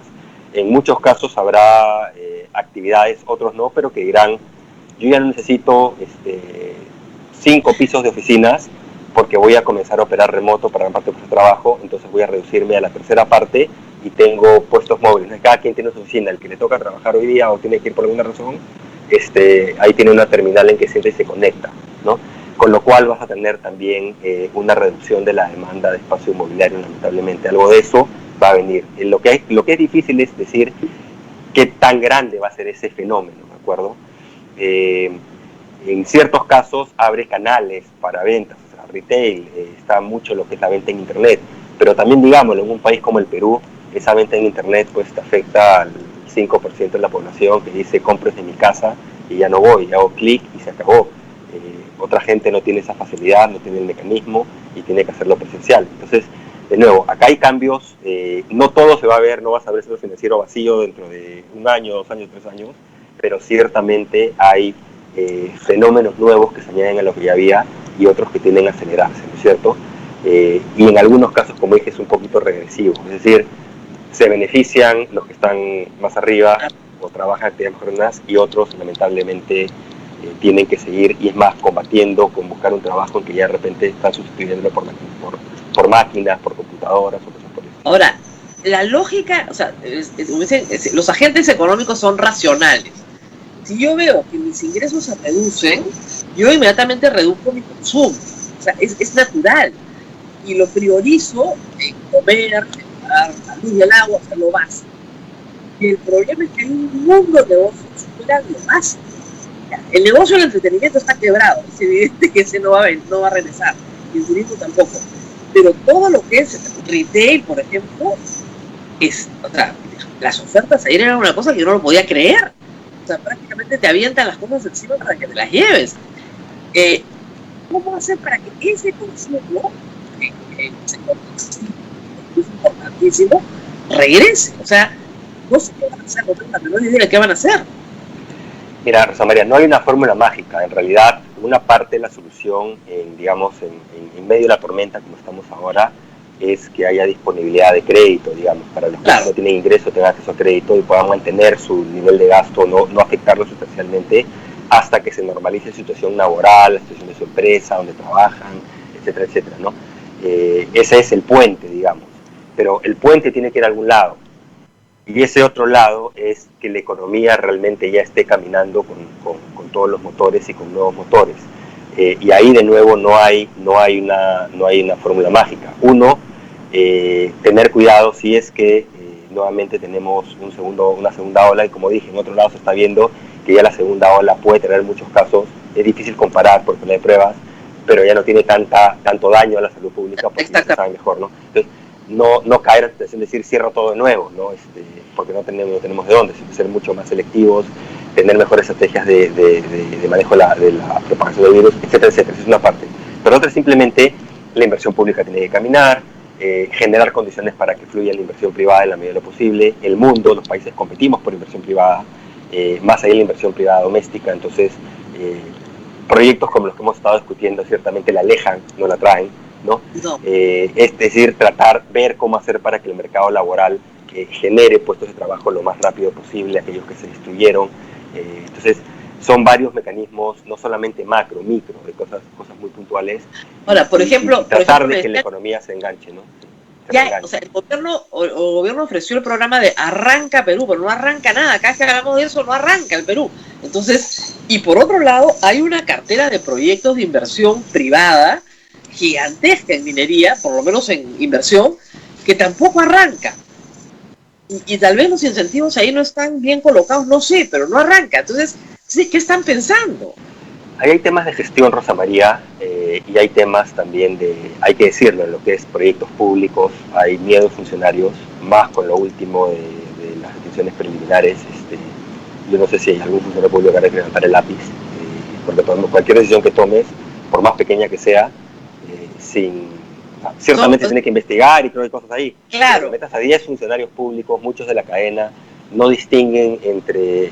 En muchos casos habrá actividades, otros no, pero que dirán, yo ya no necesito 5 pisos de oficinas porque voy a comenzar a operar remoto para gran parte de su trabajo, entonces voy a reducirme a la tercera parte y tengo puestos móviles. Cada quien tiene su oficina, el que le toca trabajar hoy día o tiene que ir por alguna razón, ahí tiene una terminal en que siempre se conecta, ¿no? Con lo cual vas a tener también una reducción de la demanda de espacio inmobiliario, lamentablemente. Algo de eso va a venir. Lo que es difícil es decir qué tan grande va a ser ese fenómeno, ¿de acuerdo? En ciertos casos abre canales para ventas, o sea, retail, está mucho lo que es la venta en internet, pero también, digámoslo, en un país como el Perú, esa venta en internet pues te afecta al 5% de la población que dice compro desde mi casa y ya no voy, hago clic y se acabó. Otra gente no tiene esa facilidad, no tiene el mecanismo y tiene que hacerlo presencial. Entonces, de nuevo, acá hay cambios, no todo se va a ver, no vas a ver el sector financiero vacío dentro de 1 año, 2 años, 3 años, pero ciertamente hay fenómenos nuevos que se añaden a lo que ya había y otros que tienden a acelerarse, ¿no es cierto? Y en algunos casos, como dije, es un poquito regresivo, es decir, se benefician los que están más arriba o trabajan actividades jornadas y otros, lamentablemente, tienen que seguir, y es más, combatiendo con buscar un trabajo en que ya de repente están sustituyéndolo por máquinas, por computadoras o cosas por eso. Ahora, la lógica, o sea, los agentes económicos son racionales. Si yo veo que mis ingresos se reducen, yo inmediatamente reduzco mi consumo. O sea, es natural. Y lo priorizo en comer, en pagar la luz y el agua, o sea, lo básico. Y el problema es que hay un mundo de negocios fuera de lo básico. El negocio del entretenimiento está quebrado, es evidente que ese no va a regresar, y el turismo tampoco. Pero todo lo que es retail, por ejemplo, o sea, las ofertas ayer eran una cosa que yo no lo podía creer. O sea, prácticamente te avientan las cosas encima para que te las lleves. ¿Cómo hacer para que ese consumo, que es importantísimo, regrese? O sea, no sé qué van a hacer, no tengo la menor idea de qué van a hacer. Mira, Rosa María, no hay una fórmula mágica. En realidad, una parte de la solución, digamos, en medio de la tormenta, como estamos ahora, es que haya disponibilidad de crédito, digamos, para los que no tienen ingreso, tengan acceso a crédito y puedan mantener su nivel de gasto, no afectarlo sustancialmente hasta que se normalice la situación laboral, la situación de su empresa, donde trabajan, etcétera, etcétera, ¿no? Ese es el puente, digamos. Pero el puente tiene que ir a algún lado. Y ese otro lado es que la economía realmente ya esté caminando con todos los motores y con nuevos motores. Y ahí de nuevo no hay una fórmula mágica. Uno, tener cuidado si es que nuevamente tenemos una segunda ola, y como dije, en otro lado se está viendo que ya la segunda ola puede tener muchos casos. Es difícil comparar porque no hay pruebas, pero ya no tiene tanto daño a la salud pública porque ya se sabe mejor, ¿no? Entonces, no caer en la tentación de decir cierro todo de nuevo, ¿no? Porque no tenemos de dónde, sino ser mucho más selectivos, tener mejores estrategias de manejo de la propagación del virus, etcétera, etcétera. Esa es una parte. Pero otra, simplemente la inversión pública tiene que caminar, generar condiciones para que fluya la inversión privada en la medida de lo posible. El mundo, los países competimos por inversión privada, más allá de la inversión privada doméstica. Entonces, proyectos como los que hemos estado discutiendo ciertamente la alejan, no la traen, ¿no? Es decir, ver cómo hacer para que el mercado laboral genere puestos de trabajo lo más rápido posible, aquellos que se destruyeron. Entonces, son varios mecanismos, no solamente macro, micro, de cosas muy puntuales. Ahora, por ejemplo, tratar de que la economía se enganche, ¿no? O sea, el gobierno ofreció el programa de Arranca Perú, pero no arranca nada. Cada vez que hablamos de eso, no arranca el Perú. Entonces, y por otro lado, hay una cartera de proyectos de inversión privada gigantesca en minería, por lo menos en inversión, que tampoco arranca. Y tal vez los incentivos ahí no están bien colocados, no sé, pero no arranca. Entonces, ¿qué están pensando? Ahí hay temas de gestión, Rosa María, y hay temas también hay que decirlo, en lo que es proyectos públicos, hay miedo de funcionarios, más con lo último de las detenciones preliminares. Yo no sé si hay algún funcionario público que va a levantar el lápiz, porque cualquier decisión que tomes, por más pequeña que sea, ciertamente tiene que investigar y creo que hay cosas ahí. Claro. Si metas a 10 funcionarios públicos, muchos de la cadena, no distinguen entre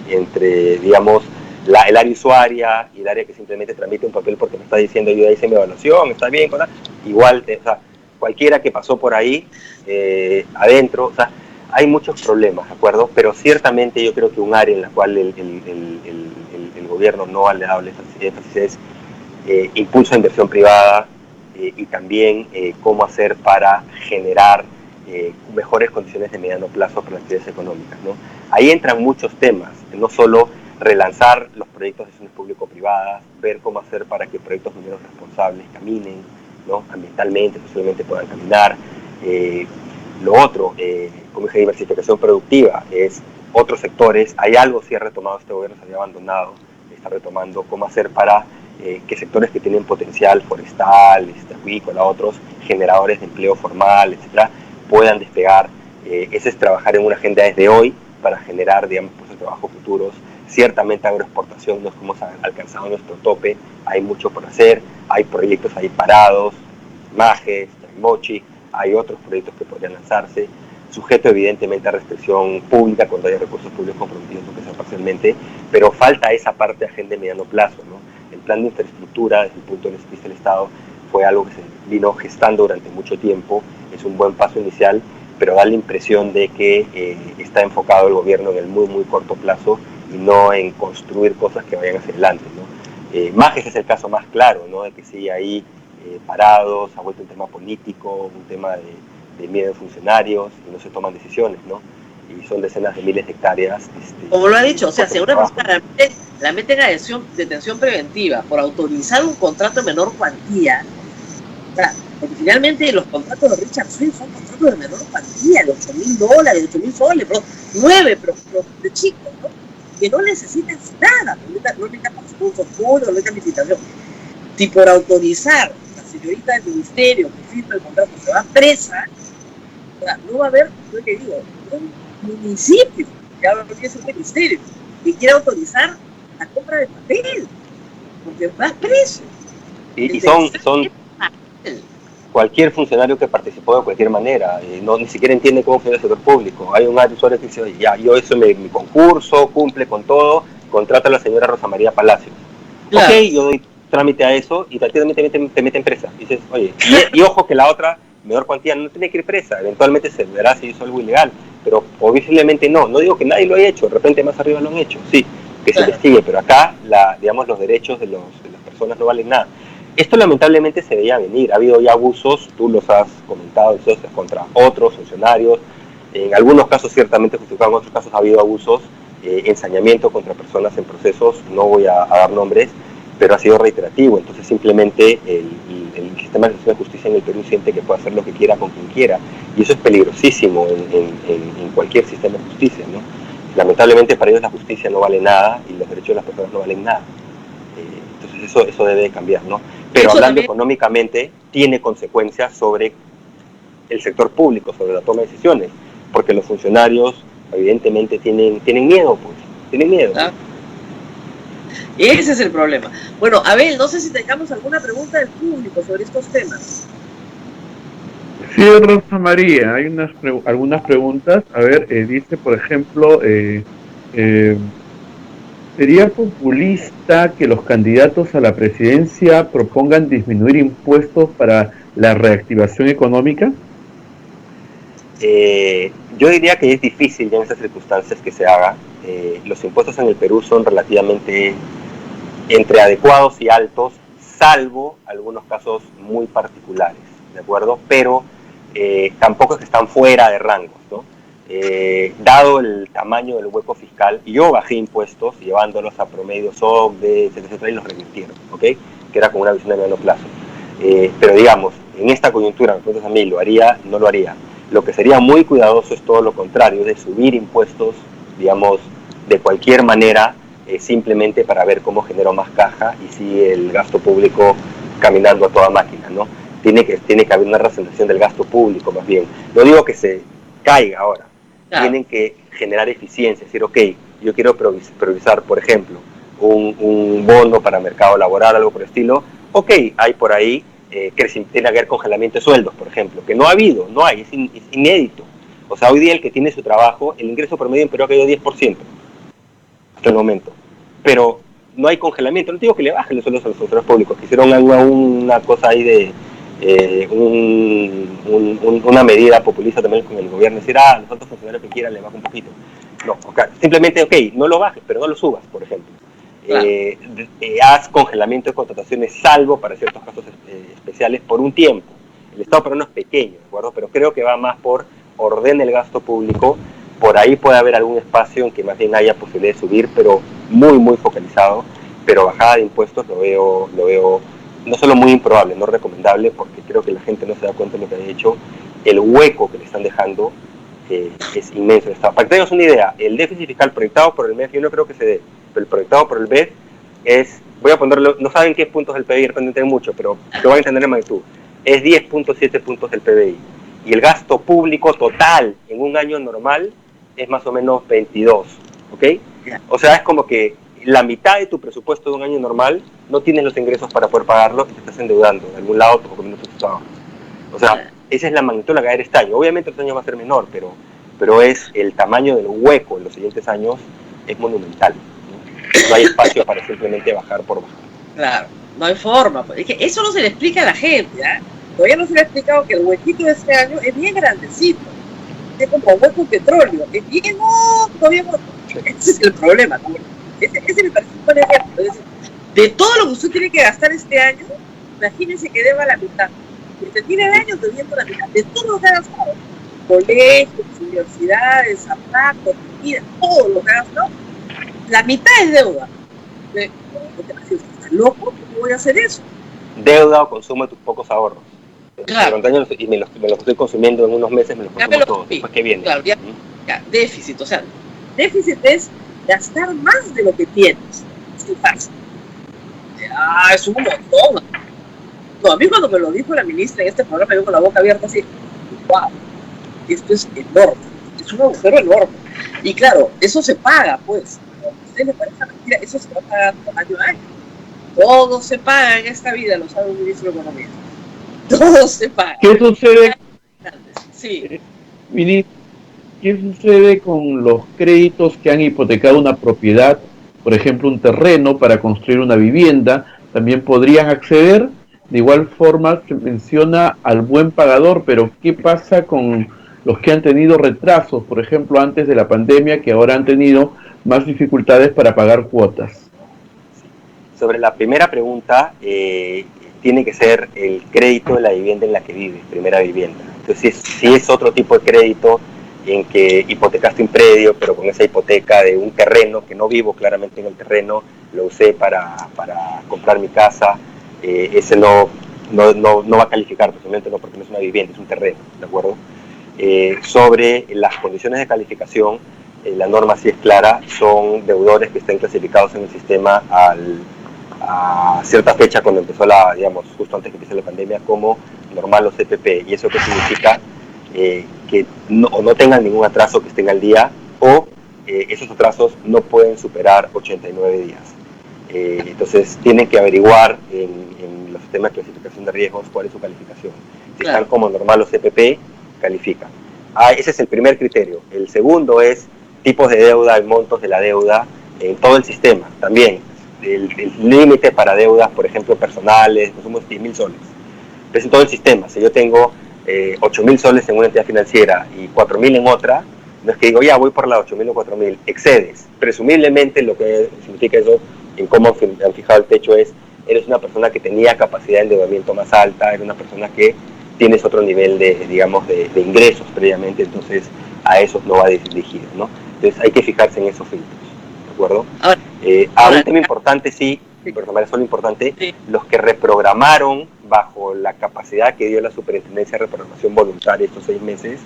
digamos, el área usuaria y el área que simplemente tramite un papel porque me está diciendo yo ya hice mi evaluación, está bien, igual, o sea, cualquiera que pasó por ahí, adentro, o sea, hay muchos problemas, ¿de acuerdo? Pero ciertamente yo creo que un área en la cual el gobierno no le ha dado énfasis es impulso a inversión privada y también cómo hacer para generar mejores condiciones de mediano plazo para las actividades económicas, ¿no? Ahí entran muchos temas, no solo relanzar los proyectos de acciones público-privadas, ver cómo hacer para que proyectos mineros responsables caminen, ¿no? Ambientalmente, posiblemente puedan caminar. Lo otro, como dije, diversificación productiva, es otros sectores. Hay algo sí ha retomado este gobierno, se había abandonado, está retomando cómo hacer para que sectores que tienen potencial forestal, acuícola, otros generadores de empleo formal, etcétera, puedan despegar. Ese es trabajar en una agenda desde hoy para generar, digamos, puestos de trabajo futuros. Ciertamente agroexportación no es como hemos alcanzado nuestro tope, hay mucho por hacer, hay proyectos ahí parados, Majes, Mochi, hay otros proyectos que podrían lanzarse, sujeto evidentemente a restricción pública cuando haya recursos públicos comprometidos, aunque sea parcialmente, pero falta esa parte de agenda de mediano plazo, ¿no? El plan de infraestructura, desde el punto de vista del Estado, fue algo que se vino gestando durante mucho tiempo, es un buen paso inicial, pero da la impresión de que está enfocado el gobierno en el muy corto plazo y no en construir cosas que vayan hacia adelante, ¿no? Majes es el caso más claro, ¿no? De que sigue ahí parados, ha vuelto un tema político, un tema de miedo de funcionarios y no se toman decisiones, ¿no? Y son decenas de miles de hectáreas. Como lo ha dicho, o sea, si a una persona la meten a detención preventiva por autorizar un contrato de menor cuantía, o sea, porque finalmente los contratos de Richard Swing son contratos de menor cuantía, de $8,000, de 8,000 soles, pero 9, pero de chicos, ¿no? Que no necesitan nada, no necesitan concursos públicos, no necesitan licitación. Si por autorizar la señorita del ministerio que firma el contrato se va presa, o sea, no va a haber, yo te digo, un municipio, que ahora es un ministerio, que quiera autorizar la compra de papel, porque va preso. Y son cualquier funcionario que participó de cualquier manera, ni siquiera entiende cómo funciona el sector público. Hay un área usuario que dice, oye, ya, yo eso mi concurso, cumple con todo, contrata a la señora Rosa María Palacios. Claro. Ok, yo doy trámite a eso y te meten presa. Y dices, oye, y ojo que la otra menor cuantía no tiene que ir presa, eventualmente se verá si hizo algo ilegal, pero obviamente no digo que nadie lo haya hecho, de repente más arriba lo han hecho, sí, que se investigue, pero acá, digamos, los derechos de las personas no valen nada. Esto lamentablemente se veía venir, ha habido ya abusos, tú los has comentado, contra otros funcionarios, en algunos casos ciertamente justificados, en otros casos ha habido abusos, ensañamiento contra personas en procesos, no voy a dar nombres, pero ha sido reiterativo, entonces simplemente el sistema de justicia en el Perú siente que puede hacer lo que quiera con quien quiera, y eso es peligrosísimo en cualquier sistema de justicia, ¿no? Lamentablemente para ellos la justicia no vale nada y los derechos de las personas no valen nada. Entonces eso debe cambiar, ¿no? Pero Eso hablando también, económicamente, tiene consecuencias sobre el sector público, sobre la toma de decisiones, porque los funcionarios evidentemente tienen miedo, pues, tienen miedo. ¿ah? Ese es el problema. Bueno, Abel, no sé si tengamos alguna pregunta del público sobre estos temas. Sí, Rosa María, hay algunas preguntas. A ver, dice, por ejemplo, ¿sería populista que los candidatos a la presidencia propongan disminuir impuestos para la reactivación económica? Yo diría que es difícil ya en estas circunstancias que se haga. Los impuestos en el Perú son relativamente entre adecuados y altos, salvo algunos casos muy particulares, ¿de acuerdo? Pero tampoco es que están fuera de rangos, ¿no? Dado el tamaño del hueco fiscal, yo bajé impuestos llevándolos a promedio SOCDE, etcétera, y los revirtieron, ¿ok? Que era con una visión de mediano plazo. Pero digamos, en esta coyuntura, me preguntas a mí, ¿lo haría? No lo haría. Lo que sería muy cuidadoso es todo lo contrario, de subir impuestos, digamos, de cualquier manera, simplemente para ver cómo genero más caja y sigue el gasto público caminando a toda máquina, ¿no? Tiene que haber una racionalización del gasto público, más bien. No digo que se caiga ahora, claro. Tienen que generar eficiencia, es decir, ok, yo quiero priorizar, por ejemplo, un bono para mercado laboral, algo por el estilo, ok, hay por ahí, tiene que haber congelamiento de sueldos, por ejemplo, que no ha habido, no hay, es inédito. O sea, hoy día el que tiene su trabajo, el ingreso promedio en Perú ha caído 10% hasta el momento. Pero no hay congelamiento, no digo que le bajen los sueldos a los funcionarios públicos, que hicieron una cosa ahí de una medida populista también con el gobierno, decir, los otros funcionarios que quieran le bajo un poquito. No, okay. Simplemente, ok, no lo bajes, pero no lo subas, por ejemplo. Claro. Haz congelamiento de contrataciones, salvo para ciertos casos especiales, por un tiempo. El Estado peruano es pequeño, ¿de acuerdo? Pero creo que va más por orden el gasto público. Por ahí puede haber algún espacio en que más bien haya posibilidad de subir, pero muy, muy focalizado. Pero bajada de impuestos lo veo no solo muy improbable, no recomendable, porque creo que la gente no se da cuenta de lo que ha hecho. El hueco que le están dejando es inmenso el Estado. Para que tengas una idea, el déficit fiscal proyectado por el MEF, yo no creo que se dé, pero el proyectado por el BED es, voy a ponerlo, no saben qué puntos del PBI, depende mucho, pero lo van a entender en magnitud, es 10.7 puntos del PBI. Y el gasto público total en un año normal es más o menos 22, ¿ok? O sea, es como que la mitad de tu presupuesto de un año normal no tienes los ingresos para poder pagarlo y te estás endeudando en algún lado o comiendo tus trabajos. O sea, esa es la magnitud de la caer este año. Obviamente este año va a ser menor, pero es el tamaño del hueco en los siguientes años es monumental. No hay espacio para simplemente bajar por bajar. Claro, no hay forma. Es que eso no se le explica a la gente, ¿eh? Todavía no se le ha explicado que el huequito de este año es bien grandecito. Es como hueco de petróleo. Es bien, todavía no. Ese es el problema, ¿no? Ese es el principal ejemplo. Es decir, de todo lo que usted tiene que gastar este año, imagínense que deba la mitad. Usted tiene años debiendo la mitad de todo lo que ha gastado. Colegios, universidades, zapatos, comida, todo lo que ha gastado. La mitad es deuda. ¿Estás loco? ¿Cómo voy a hacer eso? Deuda o consumo de tus pocos ahorros. Claro. Y me los estoy consumiendo en unos meses, me los consumo todos. Después que viene. Claro, ya, déficit. O sea, déficit es gastar más de lo que tienes. Es fácil. Es un montón. No, a mí cuando me lo dijo la ministra en este programa, yo con la boca abierta así, wow, esto es enorme. Es un agujero enorme. Y claro, eso se paga, pues. A usted le parece mentira, eso se va a pagar año a año. Todo se paga en esta vida, lo sabe un ministro de Economía. Todo se paga. ¿Qué sucede? Sí. ¿Qué sucede con los créditos que han hipotecado una propiedad, por ejemplo un terreno para construir una vivienda? ¿También podrían acceder? De igual forma se menciona al buen pagador, pero ¿qué pasa con los que han tenido retrasos, por ejemplo antes de la pandemia, que ahora han tenido más dificultades para pagar cuotas? Sobre la primera pregunta, tiene que ser el crédito de la vivienda en la que vives, primera vivienda. Entonces, si es otro tipo de crédito en que hipotecaste un predio, pero con esa hipoteca de un terreno, que no vivo claramente en el terreno, lo usé para comprar mi casa, ese no va a calificar, precisamente no, porque no es una vivienda, es un terreno, ¿de acuerdo? Sobre las condiciones de calificación, la norma sí es clara, son deudores que estén clasificados en el sistema a cierta fecha cuando empezó digamos, justo antes que empiece la pandemia, como normal los CPP. ¿Y eso qué significa? Que no tengan ningún atraso, que estén al día, o esos atrasos no pueden superar 89 días. Entonces tienen que averiguar en los sistemas de clasificación de riesgos cuál es su calificación. Si están como normal los CPP, califican. Ese es el primer criterio. El segundo es tipos de deuda y montos de la deuda en todo el sistema. También el límite para deudas, por ejemplo, personales, no somos 10.000 soles. Pero en todo el sistema. Si yo tengo 8.000 soles en una entidad financiera y 4.000 en otra, no es que digo, ya voy por la 8.000 o 4.000, excedes. Presumiblemente lo que significa eso, en cómo han fijado el techo, es, eres una persona que tenía capacidad de endeudamiento más alta, eres una persona que tienes otro nivel digamos, de ingresos previamente, entonces a esos no va dirigido, ¿no? Entonces hay que fijarse en esos filtros, ¿de acuerdo? Un tema importante, sí, solo importante, sí, los que reprogramaron bajo la capacidad que dio la Superintendencia de Reprogramación Voluntaria estos 6 meses,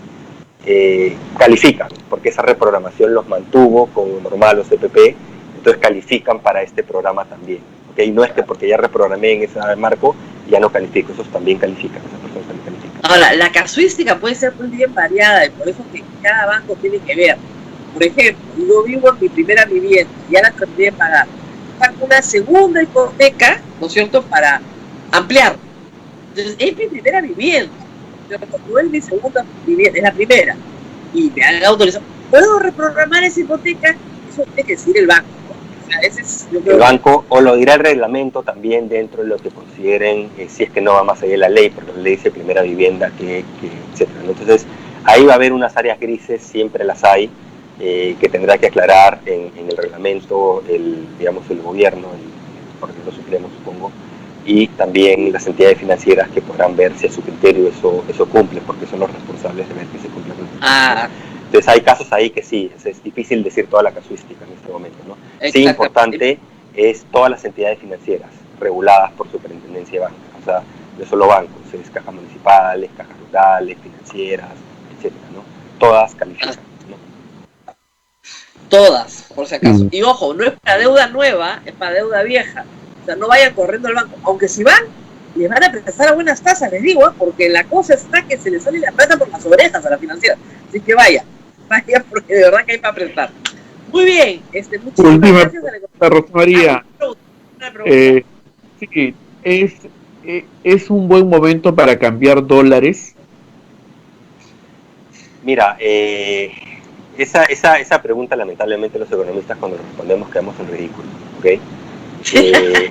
califican, porque esa reprogramación los mantuvo como normal los CPP, entonces califican para este programa también, ¿okay? No es que porque ya reprogramé en ese marco, ya no califico, esos también califican, esas personas también califican. Ahora, la casuística puede ser muy bien variada y por eso que cada banco tiene que ver. Por ejemplo, yo vivo en mi primera vivienda, ya la terminé de pagar, saco una segunda hipoteca, ¿no es cierto?, para ampliar. Entonces, es mi primera vivienda, no es mi segunda vivienda, es la primera, y me han autorizado. ¿Puedo reprogramar esa hipoteca? Eso tiene que decir el banco, ¿no? O sea, ese es, yo creo, el banco, o lo dirá el reglamento también dentro de lo que consideren, si es que no va más allá de la ley, porque la ley dice primera vivienda, etcétera, ¿no? Entonces, ahí va a haber unas áreas grises, siempre las hay, que tendrá que aclarar en el reglamento, digamos, el gobierno, el organismo supremo, supongo, y también las entidades financieras que podrán ver si a su criterio eso cumple, porque son los responsables de ver que se cumple. Entonces hay casos ahí que sí, es difícil decir toda la casuística en este momento, ¿no? Sí, importante es todas las entidades financieras reguladas por Superintendencia de Banca, o sea, no solo bancos, es cajas municipales, cajas rurales, financieras, etcétera, ¿no? Todas califican, ¿no? Todas, por si acaso. Y ojo, no es para deuda nueva, es para deuda vieja. O sea, no vayan corriendo al banco. Aunque si van, les van a prestar a buenas tasas, les digo, porque la cosa está que se les sale la plata por las orejas a la financiera. Así que vaya, porque de verdad que hay para prestar. Muy bien, muchísimas gracias a Rosa María. Sí, es un buen momento para cambiar dólares. Mira, esa pregunta lamentablemente los economistas cuando respondemos quedamos en ridículo, ¿ok?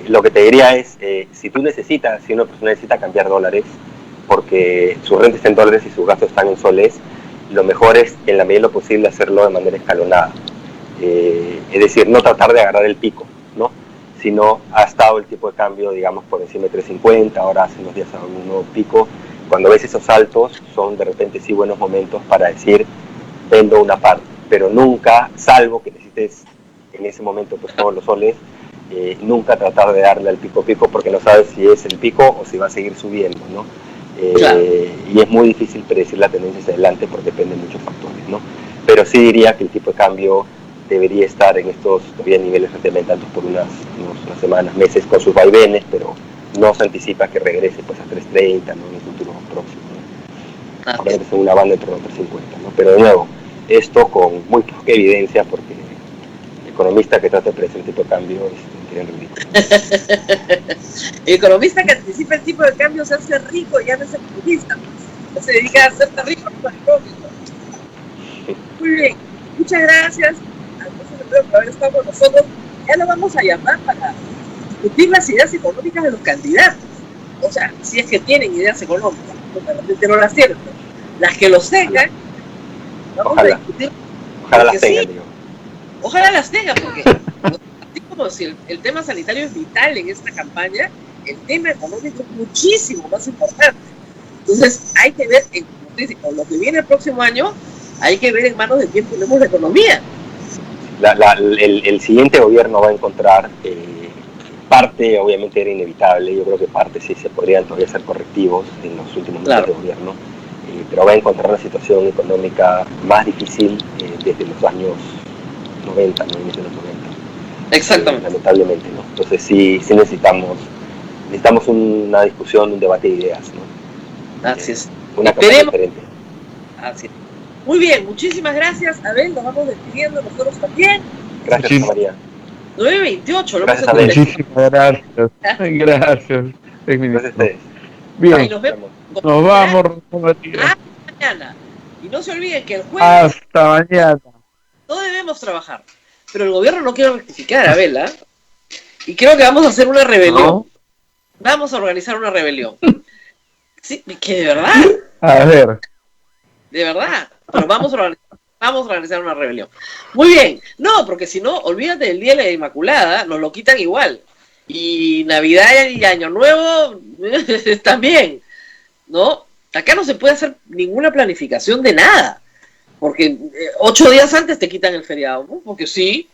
Lo que te diría es, si una persona necesita cambiar dólares porque su renta está en dólares y sus gastos están en soles, lo mejor es, en la medida de lo posible, hacerlo de manera escalonada. Es decir, no tratar de agarrar el pico, ¿no? Sino ha estado el tipo de cambio, digamos, por encima de 3.50, ahora hace unos días ha un nuevo pico. Cuando ves esos saltos, son de repente sí buenos momentos para decir, vendo una parte, pero nunca, salvo que necesites en ese momento pues todos los soles, nunca tratar de darle al pico porque no sabes si es el pico o si va a seguir subiendo, ¿no? Claro. Y es muy difícil predecir la tendencia hacia adelante porque depende de muchos factores, ¿no? Pero sí diría que el tipo de cambio debería estar en estos todavía niveles relativamente altos por unas semanas, meses, con sus vaivenes, pero no se anticipa que regrese pues a 3.30, ¿no? En el futuro próximo, ¿no? Ahora es una banda entre 3.50, ¿no? Pero de nuevo, esto con muy poca evidencia porque el economista que trata de predecir el tipo de cambio tiene ridículo. El economista que anticipa el tipo de cambio se hace rico, ya no es economista, pues. Se dedica a hacerse rico con el económico. Muy bien, muchas gracias a todos por haber estado con nosotros. Ya lo vamos a llamar para discutir las ideas económicas de los candidatos. O sea, si es que tienen ideas económicas, porque realmente no las tienen. Las que los tengan, vamos a discutir. Ojalá las tengan, digo. Ojalá las tengan, porque así como si el tema sanitario es vital en esta campaña, el tema económico es muchísimo más importante. Entonces, hay que ver, con lo que viene el próximo año, hay que ver en manos de quién ponemos la economía. El siguiente gobierno va a encontrar, parte obviamente era inevitable, yo creo que parte sí se podrían todavía hacer correctivos en los últimos meses de gobierno, pero va a encontrar una situación económica más difícil desde los años 90, ¿no? Inicio de los 90. Exactamente. Lamentablemente, ¿no? Entonces sí necesitamos una discusión, un debate de ideas, ¿no? Así es. Una cosa Esperemos. diferente. Así es. Muy bien, muchísimas gracias, Abel. Nos vamos despidiendo nosotros también. Gracias, María. 9:28, lo Gracias, hemos Abel. hecho. Muchísimas gracias. Gracias. Gracias a ustedes. Bien, Y nos vemos. nos vamos, Rosa María. Hasta mañana. Y no se olviden que el jueves Hasta mañana. no debemos trabajar. Pero el gobierno no quiere rectificar, Abel, ¿eh? Y creo que vamos a hacer una rebelión. ¿No? Vamos a organizar una rebelión. Sí, que de verdad, A ver. de verdad. Pero vamos a organizar una rebelión. Muy bien. No, porque si no, olvídate del Día de la Inmaculada, nos lo quitan igual. Y Navidad y Año Nuevo también, ¿no? Acá no se puede hacer ninguna planificación de nada. Porque 8 días antes te quitan el feriado, ¿no? Porque sí,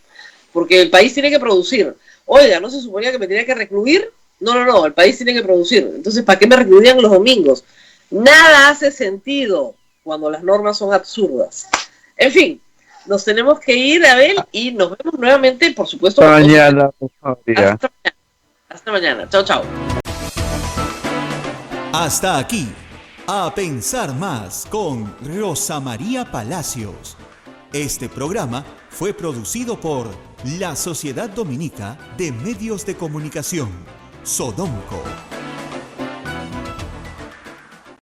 porque el país tiene que producir. Oiga, ¿no se suponía que me tenía que recluir? No, el país tiene que producir. Entonces, ¿para qué me recluían los domingos? Nada hace sentido cuando las normas son absurdas. En fin, nos tenemos que ir, Abel, y nos vemos nuevamente, por supuesto. Hasta mañana, Rosa María. Hasta mañana. Hasta mañana. Chao, chao. Hasta aquí, A Pensar Más con Rosa María Palacios. Este programa fue producido por la Sociedad Dominica de Medios de Comunicación, Sodomco.